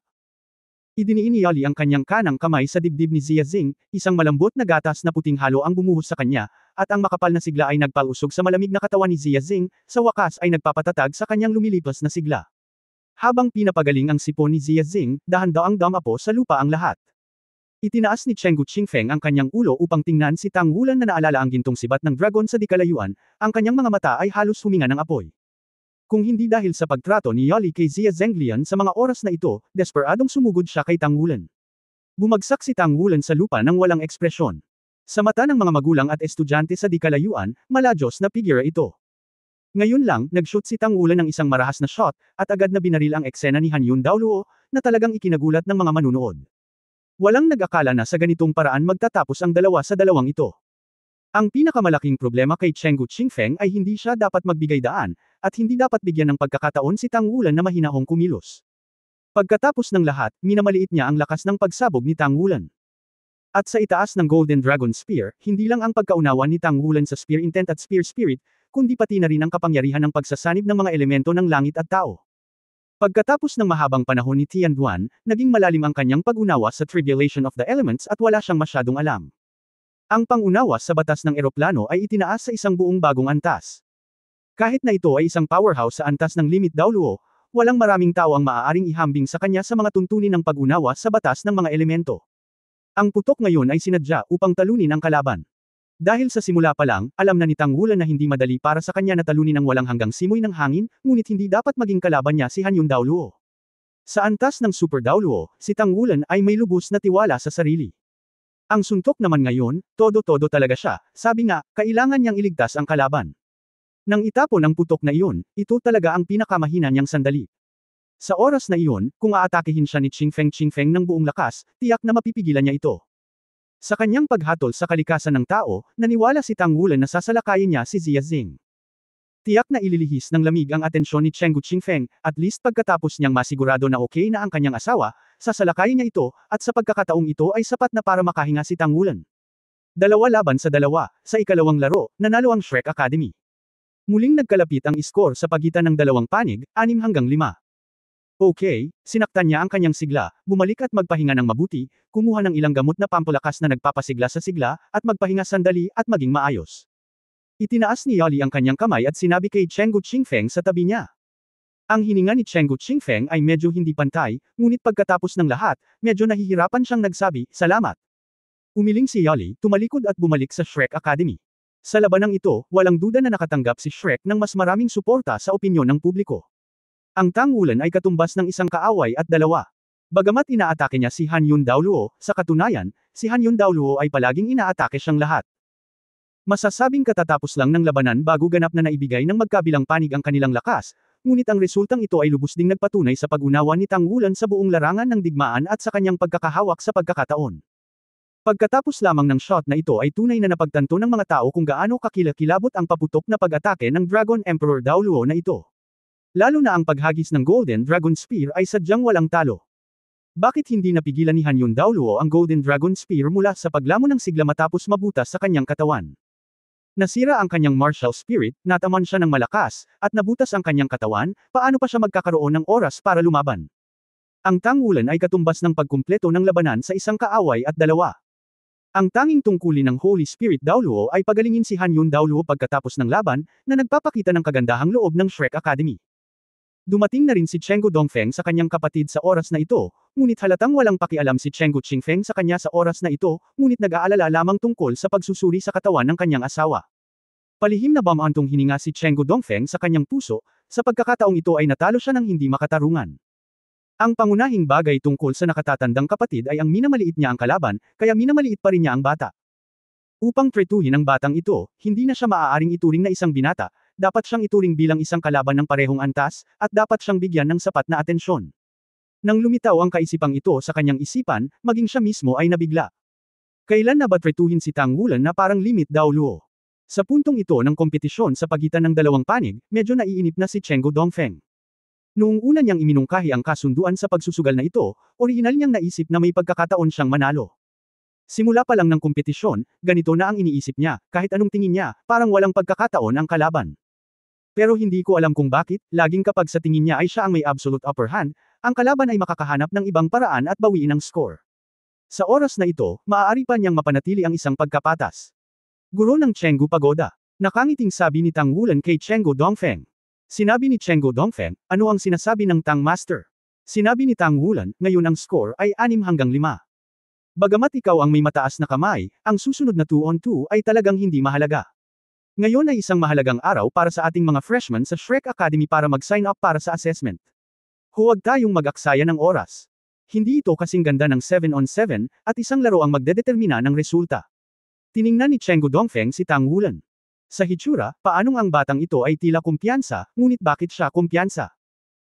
Idiniin ni Yali ang kanyang kanang kamay sa dibdib ni Zia Zing, isang malambot na gatas na puting halo ang bumuhos sa kanya, at ang makapal na sigla ay nagpalusog sa malamig na katawan ni Zia Zing, sa wakas ay nagpapatatag sa kanyang lumilipas na sigla. Habang pinapagaling ang sipon ni Zia Zing, dahan-daang damapo sa lupa ang lahat. Itinaas ni Chenggu Qingfeng ang kanyang ulo upang tingnan si Tang Wulan na naalala ang gintong sibat ng dragon sa dikalayuan, ang kanyang mga mata ay halos huminga ng apoy. Kung hindi dahil sa pagtrato ni Yali kay Zia Zenglian sa mga oras na ito, desperadong sumugod siya kay Tang Wulan. Bumagsak si Tang Wulan sa lupa nang walang ekspresyon. Sa mata ng mga magulang at estudyante sa dikalayuan, maladyos na figure ito. Ngayon lang, nag-shoot si Tang Wulan ng isang marahas na shot, at agad na binaril ang eksena ni Han Yun Daoluo, na talagang ikinagulat ng mga manunood. Walang nag-akala na sa ganitong paraan magtatapos ang dalawa sa dalawang ito. Ang pinakamalaking problema kay Chenggu Qingfeng ay hindi siya dapat magbigay daan, at hindi dapat bigyan ng pagkakataon si Tang Wulan na mahinahong kumilos. Pagkatapos ng lahat, minamaliit niya ang lakas ng pagsabog ni Tang Wulan. At sa itaas ng Golden Dragon Spear, hindi lang ang pagkaunawa ni Tang Wulan sa Spear Intent at Spear Spirit, kundi pati na rin ang kapangyarihan ng pagsasanib ng mga elemento ng langit at tao. Pagkatapos ng mahabang panahon ni Tian Duan, naging malalim ang kanyang pag-unawa sa Tribulation of the Elements at wala siyang masyadong alam. Ang pang-unawa sa batas ng eroplano ay itinaas sa isang buong bagong antas. Kahit na ito ay isang powerhouse sa antas ng limit Daoluo, walang maraming tao ang maaaring ihambing sa kanya sa mga tuntunin ng pag-unawa sa batas ng mga elemento. Ang putok ngayon ay sinadya upang talunin ang kalaban. Dahil sa simula pa lang, alam na ni Tang Wulan na hindi madali para sa kanya na talunin ang walang hanggang simoy ng hangin, ngunit hindi dapat maging kalaban niya si Han Yun Daoluo. Sa antas ng Super Daoluo, si Tang Wulan ay may lubos na tiwala sa sarili. Ang suntok naman ngayon, todo-todo talaga siya, sabi nga, kailangan niyang iligtas ang kalaban. Nang itapon ang putok na iyon, ito talaga ang pinakamahina niyang sandali. Sa oras na iyon, kung aatakihin siya ni Qingfeng ng buong lakas, tiyak na mapipigilan niya ito. Sa kanyang paghatol sa kalikasan ng tao, naniwala si Tang Wulan na sasalakayin niya si Zia Zing. Tiyak na ililihis ng lamig ang atensyon ni Chenggu Qingfeng, at least pagkatapos niyang masigurado na okay na ang kanyang asawa, sasalakayin niya ito, at sa pagkakataong ito ay sapat na para makahinga si Tang Wulan. 2 laban sa 2, sa ikalawang laro, nanalo ang Shrek Academy. Muling nagkalapit ang score sa pagitan ng dalawang panig, 6-5. Okay, sinaktan niya ang kanyang sigla, bumalik at magpahinga ng mabuti, kumuha ng ilang gamot na pampalakas na nagpapasigla sa sigla, at magpahinga sandali at maging maayos. Itinaas ni Yali ang kanyang kamay at sinabi kay Chenggu Qingfeng sa tabi niya. Ang hininga ni Chenggu Qingfeng ay medyo hindi pantay, ngunit pagkatapos ng lahat, medyo nahihirapan siyang nagsabi, "Salamat." Umiling si Yali, tumalikod at bumalik sa Shrek Academy. Sa labanang ito, walang duda na nakatanggap si Shrek ng mas maraming suporta sa opinyon ng publiko. Ang Tangulan ay katumbas ng isang kaaway at dalawa. Bagamat inaatake niya si Han Yun Daoluo, sa katunayan, si Han Yun Daoluo ay palaging inaatake siyang lahat. Masasabing katatapos lang ng labanan bago ganap na naibigay ng magkabilang panig ang kanilang lakas, ngunit ang resultang ito ay lubos ding nagpatunay sa pag-unawa ni Tangulan sa buong larangan ng digmaan at sa kanyang pagkakahawak sa pagkakataon. Pagkatapos lamang ng shot na ito ay tunay na napagtanto ng mga tao kung gaano kakilakilabot ang paputok na pag-atake ng Dragon Emperor Daoluo na ito. Lalo na ang paghagis ng Golden Dragon Spear ay sadyang walang talo. Bakit hindi napigilan ni Han Yun Daoluo ang Golden Dragon Spear mula sa paglamon ng sigla matapos mabutas sa kanyang katawan? Nasira ang kanyang martial spirit, nataman siya ng malakas, at nabutas ang kanyang katawan, paano pa siya magkakaroon ng oras para lumaban? Ang Tangulan ay katumbas ng pagkumpleto ng labanan sa isang kaaway at dalawa. Ang tanging tungkulin ng Holy Spirit Daoluo ay pagalingin si Han Yun Daoluo pagkatapos ng laban, na nagpapakita ng kagandahang loob ng Shrek Academy. Dumating na rin si Chenggu Dongfeng sa kanyang kapatid sa oras na ito, ngunit halatang walang pakialam si Chenggu Qingfeng sa kanya sa oras na ito, ngunit nag-aalala lamang tungkol sa pagsusuri sa katawan ng kanyang asawa. Palihim na bamantong hininga si Chenggu Dongfeng sa kanyang puso, sa pagkakataong ito ay natalo siya ng hindi makatarungan. Ang pangunahing bagay tungkol sa nakatatandang kapatid ay ang minamaliit niya ang kalaban, kaya minamaliit pa rin niya ang bata. Upang tretuhin ang batang ito, hindi na siya maaaring ituring na isang binata, dapat siyang ituring bilang isang kalaban ng parehong antas, at dapat siyang bigyan ng sapat na atensyon. Nang lumitaw ang kaisipang ito sa kanyang isipan, maging siya mismo ay nabigla. Kailan na ba tretuhin si Tangulan na parang limit Daoluo? Sa puntong ito ng kompetisyon sa pagitan ng dalawang panig, medyo naiinip na si Chenggu Dongfeng. Noong una niyang iminungkahi ang kasunduan sa pagsusugal na ito, orihinal niyang naisip na may pagkakataon siyang manalo. Simula pa lang ng kompetisyon, ganito na ang iniisip niya, kahit anong tingin niya, parang walang pagkakataon ang kalaban. Pero hindi ko alam kung bakit, laging kapag sa tingin niya ay siya ang may absolute upper hand, ang kalaban ay makakahanap ng ibang paraan at bawiin ang score. Sa oras na ito, maaari pa niyang mapanatili ang isang pagkapatas. Guro ng Chenggu Pagoda. Nakangiting sabi ni Tangulan kay Chenggu Dongfeng. Sinabi ni Chenggu Dongfeng, ano ang sinasabi ng Tang Master? Sinabi ni Tangulan, ngayon ang score ay 6-5. Bagamat ikaw ang may mataas na kamay, ang susunod na 2-on-2 ay talagang hindi mahalaga. Ngayon ay isang mahalagang araw para sa ating mga freshmen sa Shrek Academy para mag-sign up para sa assessment. Huwag tayong mag-aksaya ng oras. Hindi ito kasing ganda ng 7-on-7, at isang laro ang magdedetermina ng resulta. Tiningnan ni Chenggu Dongfeng si Tangulan. Sa hitsura, paanong ang batang ito ay tila kumpiyansa, ngunit bakit siya kumpiyansa?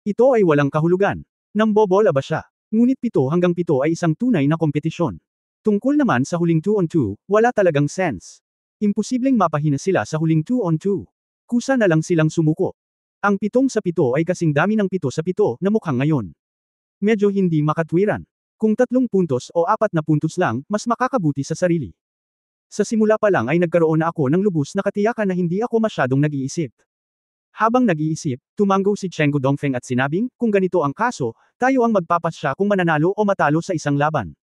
Ito ay walang kahulugan. Nambobola ba siya? Ngunit 7-7 ay isang tunay na kompetisyon. Tungkol naman sa huling 2-on-2, wala talagang sense. Imposibleng mapahina sila sa huling 2-on-2. Kusa na lang silang sumuko. Ang 7-7 ay kasing dami ng 7-7 na mukhang ngayon. Medyo hindi makatwiran. Kung 3 puntos o 4 na puntos lang, mas makakabuti sa sarili. Sa simula pa lang ay nagkaroon na ako ng lubos na katiyakan na hindi ako masyadong nag-iisip. Habang nag-iisip, tumango si Chenggu Dongfeng at sinabing, kung ganito ang kaso, tayo ang magpapasya kung mananalo o matalo sa isang laban.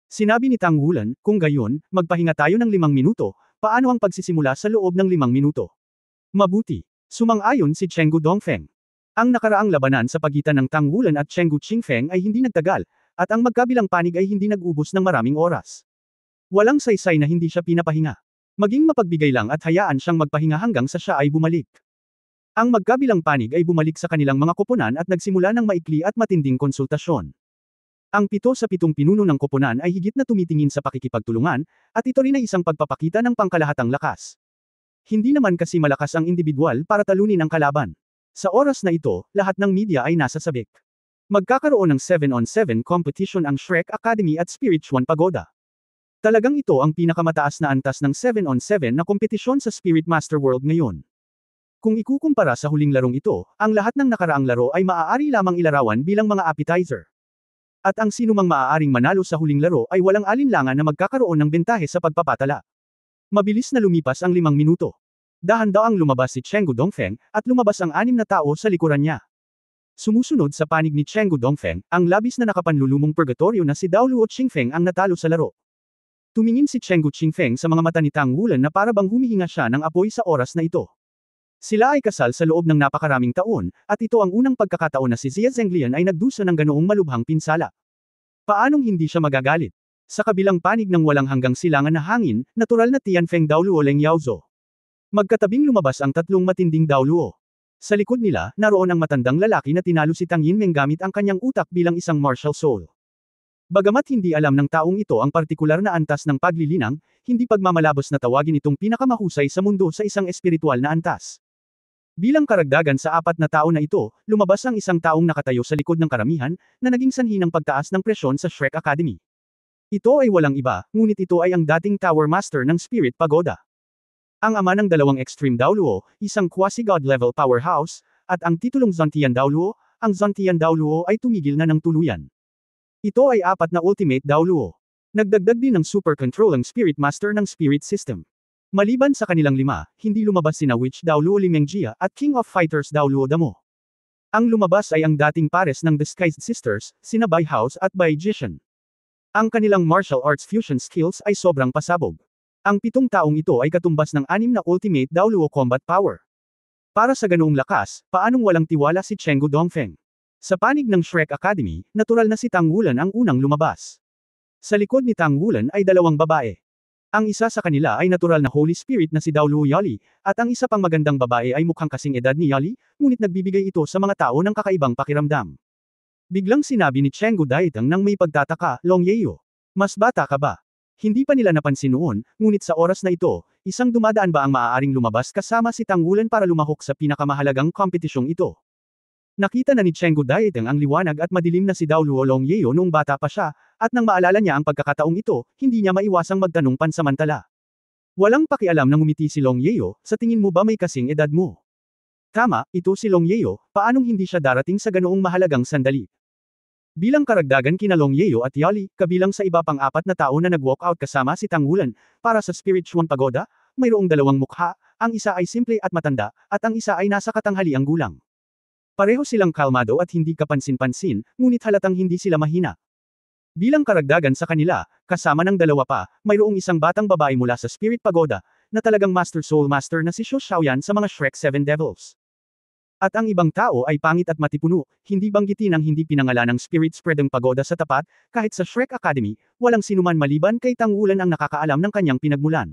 Sinabi ni Tangulan, kung gayon, magpahinga tayo ng 5 minuto, paano ang pagsisimula sa loob ng 5 minuto? Mabuti. Sumang-ayon si Chenggu Dongfeng. Ang nakaraang labanan sa pagitan ng Tangulan at Chenggu Qingfeng ay hindi nagtagal, at ang magkabilang panig ay hindi nag-ubos ng maraming oras. Walang saysay na hindi siya pinapahinga. Maging mapagbigay lang at hayaan siyang magpahinga hanggang sa siya ay bumalik. Ang magkabilang panig ay bumalik sa kanilang mga koponan at nagsimula ng maikli at matinding konsultasyon. Ang 7-7 pinuno ng koponan ay higit na tumitingin sa pakikipagtulungan, at ito rin ay isang pagpapakita ng pangkalahatang lakas. Hindi naman kasi malakas ang individual para talunin ang kalaban. Sa oras na ito, lahat ng media ay nasa sabik. Magkakaroon ng 7-on-7 competition ang Shrek Academy at Spiritual Pagoda. Talagang ito ang pinakamataas na antas ng 7-on-7 na kompetisyon sa Spirit Master World ngayon. Kung ikukumpara sa huling larong ito, ang lahat ng nakaraang laro ay maaari lamang ilarawan bilang mga appetizer. At ang sinumang maaaring manalo sa huling laro ay walang alinlangan na magkakaroon ng bentahe sa pagpapatala. Mabilis na lumipas ang 5 minuto. Dahan-daang lumabas si Chenggu Dongfeng, at lumabas ang 6 na tao sa likuran niya. Sumusunod sa panig ni Chenggu Dongfeng, ang labis na nakapanlulumong purgatorio na si Daoluo Qingfeng ang natalo sa laro. Tumingin si Chenggu Qingfeng sa mga mata ni Tang Wulan na para bang humihinga siya ng apoy sa oras na ito. Sila ay kasal sa loob ng napakaraming taon, at ito ang unang pagkakataon na si Xia Zhenglian ay nagdusa ng ganoong malubhang pinsala. Paanong hindi siya magagalit? Sa kabilang panig ng walang hanggang silangan na hangin, natural na Tianfeng Daoluo Leng Yaozo. Magkatabing lumabas ang tatlong matinding Daoluo. Sa likod nila, naroon ang matandang lalaki na tinalo si Tang Yinmeng gamit ang kanyang utak bilang isang martial soul. Bagamat hindi alam ng taong ito ang partikular na antas ng paglilinang, hindi pagmamalabos na tawagin itong pinakamahusay sa mundo sa isang espiritual na antas. Bilang karagdagan sa 4 na tao na ito, lumabas ang isang taong nakatayo sa likod ng karamihan, na naging sanhi ng pagtaas ng presyon sa Shrek Academy. Ito ay walang iba, ngunit ito ay ang dating Tower Master ng Spirit Pagoda. Ang ama ng dalawang Extreme Daoluo, isang quasi-god level powerhouse, at ang titulong Zantian Daoluo, ang Zantian Daoluo ay tumigil na ng tuluyan. Ito ay 4 na Ultimate Daoluo. Nagdagdag din ng Super Controlling Spirit Master ng Spirit System. Maliban sa kanilang 5, hindi lumabas sina Witch Daoluo Limengjia at King of Fighters Daoluo Damo. Ang lumabas ay ang dating pares ng Disguised Sisters, sina Bai House at Bai Jishan. Ang kanilang martial arts fusion skills ay sobrang pasabog. Ang 7 taong ito ay katumbas ng 6 na Ultimate Daoluo Combat Power. Para sa ganoong lakas, paanong walang tiwala si Chenggu Dongfeng? Sa panig ng Shrek Academy, natural na si Tang Wulan ang unang lumabas. Sa likod ni Tang Wulan ay 2 babae. Ang isa sa kanila ay natural na Holy Spirit na si Daoluo Yali, at ang isa pang magandang babae ay mukhang kasing edad ni Yali, ngunit nagbibigay ito sa mga tao ng kakaibang pakiramdam. Biglang sinabi ni Chenggu Daitang nang may pagtataka, Long Yeo. Mas bata ka ba? Hindi pa nila napansin noon, ngunit sa oras na ito, isang dumadaan ba ang maaaring lumabas kasama si Tang Wulan para lumahok sa pinakamahalagang kompetisyong ito? Nakita na ni Chenggu Daitang ang liwanag at madilim na si Daoluo Long Yeo noong bata pa siya, at nang maalala niya ang pagkakataong ito, hindi niya maiwasang magtanong pansamantala. Walang pakialam nang umiti si Long Yeo, sa tingin mo ba may kasing edad mo? Tama, ito si Long Yeo, paanong hindi siya darating sa ganoong mahalagang sandali? Bilang karagdagan kina Long Yeo at Yali, kabilang sa iba pang 4 na tao na nag-walk out kasama si Tang Wulan, para sa Spiritual Pagoda, mayroong 2 mukha, ang isa ay simple at matanda, at ang isa ay nasa katanghaliang gulang. Pareho silang kalmado at hindi kapansin-pansin, ngunit halatang hindi sila mahina. Bilang karagdagan sa kanila, kasama ng 2 pa, mayroong isang batang babae mula sa Spirit Pagoda, na talagang Master Soul Master na si Shu Xiaoyan sa mga Shrek 7 Devils. At ang ibang tao ay pangit at matipuno, hindi banggitin ang hindi pinangalan ng Spirit Spreading Pagoda sa tapat, kahit sa Shrek Academy, walang sinuman maliban kay Tang Wulan ang nakakaalam ng kanyang pinagmulan.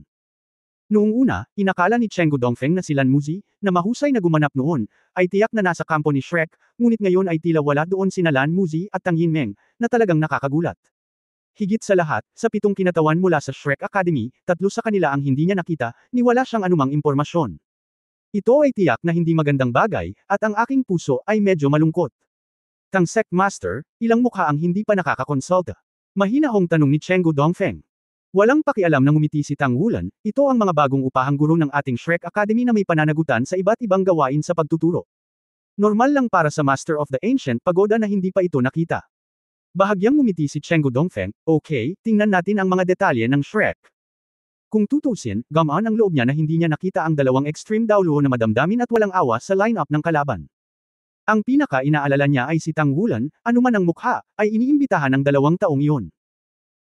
Noong una, inakala ni Chenggu Dongfeng na si Lan Muzi, na mahusay na gumanap noon, ay tiyak na nasa kampo ni Shrek, ngunit ngayon ay tila wala doon sina Lan Muzi at Tang Yinmeng, na talagang nakakagulat. Higit sa lahat, sa 7 kinatawan mula sa Shrek Academy, 3 sa kanila ang hindi niya nakita, ni wala siyang anumang impormasyon. Ito ay tiyak na hindi magandang bagay, at ang aking puso ay medyo malungkot. Tang Sect Master, ilang mukha ang hindi pa nakakakonsulta? Mahinahong tanong ni Chenggu Dongfeng. Walang pakialam nang umiti si Tang Wulan, ito ang mga bagong upahang guro ng ating Shrek Academy na may pananagutan sa iba't ibang gawain sa pagtuturo. Normal lang para sa Master of the Ancient Pagoda na hindi pa ito nakita. Bahagyang umiti si Chenggu Dongfeng, okay, tingnan natin ang mga detalye ng Shrek. Kung tutusin, gamaan ang loob niya na hindi niya nakita ang 2 Extreme Daoluo na madamdamin at walang awa sa lineup ng kalaban. Ang pinaka-inaalala niya ay si Tang Wulan, anuman ang mukha, ay iniimbitahan ng 2 taong iyon.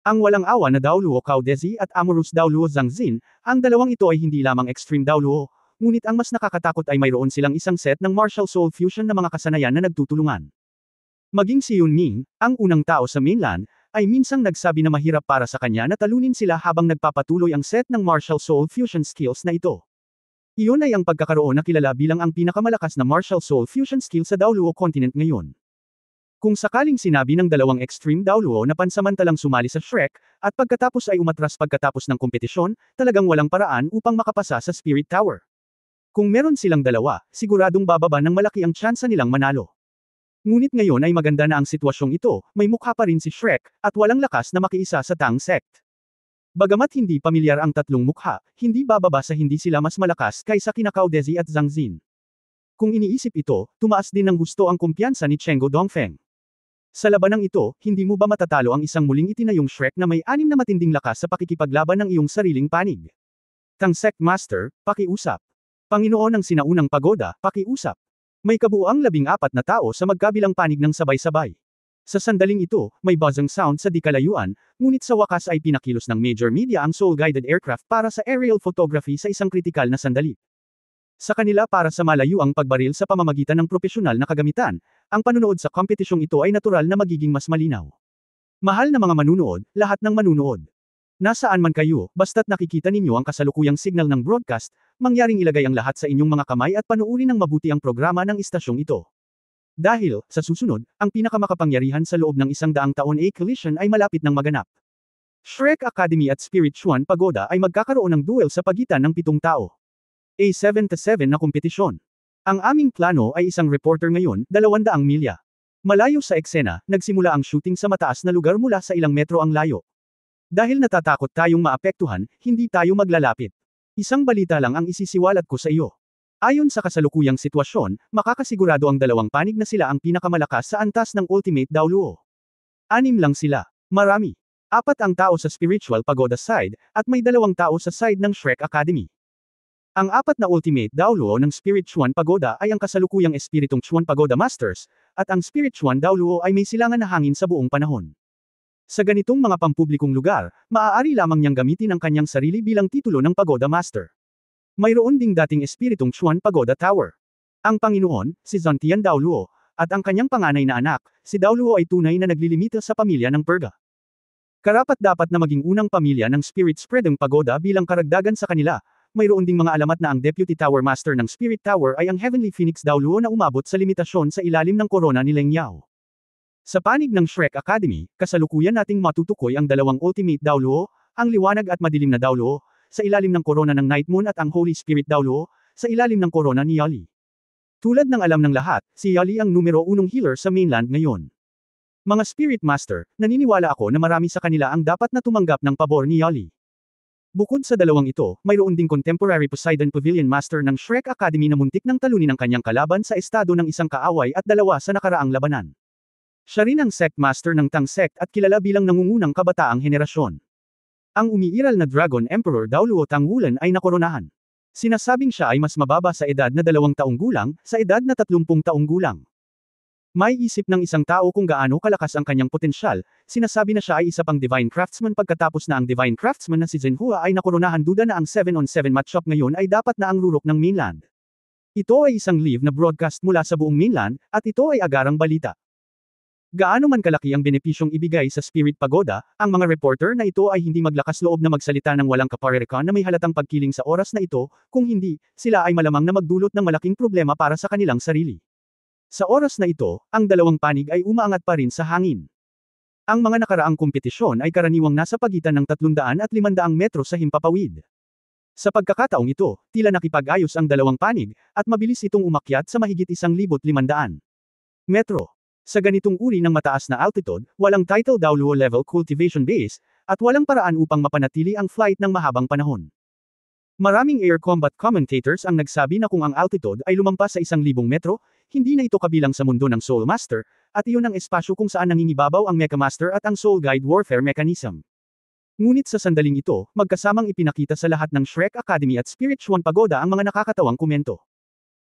Ang walang awa na Daoluo Cao Dezi at Amorous Daoluo Zhang Xin, ang 2 ito ay hindi lamang Extreme Daoluo, ngunit ang mas nakakatakot ay mayroon silang isang set ng Martial Soul Fusion na mga kasanayan na nagtutulungan. Maging si Yun Ming, ang unang tao sa mainland, ay minsang nagsabi na mahirap para sa kanya na talunin sila habang nagpapatuloy ang set ng Martial Soul Fusion skills na ito. Iyon ay ang pagkakaroon na kilala bilang ang pinakamalakas na Martial Soul Fusion skill sa Daoluo Continent ngayon. Kung sakaling sinabi ng 2 Extreme Daoluo na pansamantalang sumali sa Shrek, at pagkatapos ay umatras pagkatapos ng kompetisyon, talagang walang paraan upang makapasa sa Spirit Tower. Kung meron silang 2, siguradong bababa ng malaki ang tsansa nilang manalo. Ngunit ngayon ay maganda na ang sitwasyong ito, may mukha pa rin si Shrek, at walang lakas na makiisa sa Tang Sect. Bagamat hindi pamilyar ang 3 mukha, hindi bababa sa hindi sila mas malakas kaysa kina Cao Dezi at Zhang Xin. Kung iniisip ito, tumaas din ng gusto ang kumpiyansa ni Chenggu Dongfeng. Sa labanang ito, hindi mo ba matatalo ang isang muling itinayong Shrek na may 6 na matinding lakas sa pakikipaglaban ng iyong sariling panig? Tang Sect Master, pakiusap. Panginoon ng sinaunang pagoda, pakiusap. May kabuuang 14 na tao sa magkabilang panig ng sabay-sabay. Sa sandaling ito, may buzzing sound sa di kalayuan, ngunit sa wakas ay pinakilos ng major media ang soul-guided aircraft para sa aerial photography sa isang kritikal na sandali. Sa kanila para sa malayuang pagbaril sa pamamagitan ng propesyonal na kagamitan, ang panunood sa kompetisyong ito ay natural na magiging mas malinaw. Mahal na mga manunood, lahat ng manunood. Nasaan man kayo, basta't nakikita ninyo ang kasalukuyang signal ng broadcast, mangyaring ilagay ang lahat sa inyong mga kamay at panuuri ng mabuti ang programa ng istasyong ito. Dahil, sa susunod, ang pinakamakapangyarihan sa loob ng 100 taon collision ay malapit ng maganap. Shrek Academy at Spirit Chuan Pagoda ay magkakaroon ng duel sa pagitan ng 7 tao. A 7-7 na kompetisyon. Ang aming plano ay isang reporter ngayon, 200 milya. Malayo sa eksena, nagsimula ang shooting sa mataas na lugar mula sa ilang metro ang layo. Dahil natatakot tayong maapektuhan, hindi tayo maglalapit. Isang balita lang ang isisiwalat ko sa iyo. Ayon sa kasalukuyang sitwasyon, makakasigurado ang dalawang panig na sila ang pinakamalakas sa antas ng Ultimate Daoluo. 6 lang sila. Marami. 4 ang tao sa Spiritual Pagoda side, at may 2 tao sa side ng Shrek Academy. Ang 4 na Ultimate Daoluo ng Spirit Chuan Pagoda ay ang kasalukuyang Espiritong Chuan Pagoda Masters, at ang Spirit Chuan Daoluo ay may silangan na hangin sa buong panahon. Sa ganitong mga pampublikong lugar, maaari lamang niyang gamitin ang kanyang sarili bilang titulo ng Pagoda Master. Mayroon ding dating Espiritong Chuan Pagoda Tower. Ang Panginoon, si Zontian Daoluo, at ang kanyang panganay na anak, si Daoluo ay tunay na naglilimita sa pamilya ng Perga. Karapat-dapat na maging unang pamilya ng Spirit Spreading Pagoda bilang karagdagan sa kanila. Mayroon ding mga alamat na ang Deputy Tower Master ng Spirit Tower ay ang Heavenly Phoenix Daoluo na umabot sa limitasyon sa ilalim ng korona ni Leng Yao. Sa panig ng Shrek Academy, kasalukuyan nating matutukoy ang 2 Ultimate Daoluo, ang liwanag at madilim na Daoluo, sa ilalim ng korona ng Night Moon at ang Holy Spirit Daoluo, sa ilalim ng korona ni Yali. Tulad ng alam ng lahat, si Yali ang numero 1 healer sa mainland ngayon. Mga Spirit Master, naniniwala ako na marami sa kanila ang dapat na tumanggap ng pabor ni Yali. Bukod sa 2 ito, mayroon ding Contemporary Poseidon Pavilion Master ng Shrek Academy na muntik ng talunin ang kanyang kalaban sa estado ng isang kaaway at 2 sa nakaraang labanan. Siya rin ang Sect Master ng Tang Sect at kilala bilang nangungunang kabataang henerasyon. Ang umiiral na Dragon Emperor Daoluo Tangwulan ay nakoronahan. Sinasabing siya ay mas mababa sa edad na 2 taong gulang, sa edad na 30 taong gulang. May isip ng isang tao kung gaano kalakas ang kanyang potensyal, sinasabi na siya ay isa pang Divine Craftsman pagkatapos na ang Divine Craftsman na si Zhenhua ay nakoronahan duda na ang 7-on-7 matchup ngayon ay dapat na ang rurok ng mainland. Ito ay isang live na broadcast mula sa buong mainland, at ito ay agarang balita. Gaano man kalaki ang benepisyong ibigay sa Spirit Pagoda, ang mga reporter na ito ay hindi maglakas loob na magsalita ng walang kaparerekan na may halatang pagkiling sa oras na ito, kung hindi, sila ay malamang na magdulot ng malaking problema para sa kanilang sarili. Sa oras na ito, ang 2 panig ay umaangat pa rin sa hangin. Ang mga nakaraang kompetisyon ay karaniwang nasa pagitan ng 300 at 500 metro sa himpapawid. Sa pagkakataong ito, tila nakipag-ayos ang 2 panig, at mabilis itong umakyat sa mahigit 1,500 metro. Sa ganitong uri ng mataas na altitude, walang tidal Daoluo level cultivation base, at walang paraan upang mapanatili ang flight ng mahabang panahon. Maraming air combat commentators ang nagsabi na kung ang altitude ay lumampas sa 1,000 metro, hindi na ito kabilang sa mundo ng Soul Master, at iyon ang espasyo kung saan nangingibabaw ang Mecha Master at ang Soul Guide Warfare Mechanism. Ngunit sa sandaling ito, magkasamang ipinakita sa lahat ng Shrek Academy at Spirit Chuan Pagoda ang mga nakakatawang komento.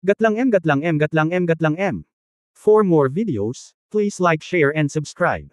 Gatlang M. For more videos, please like, share and subscribe.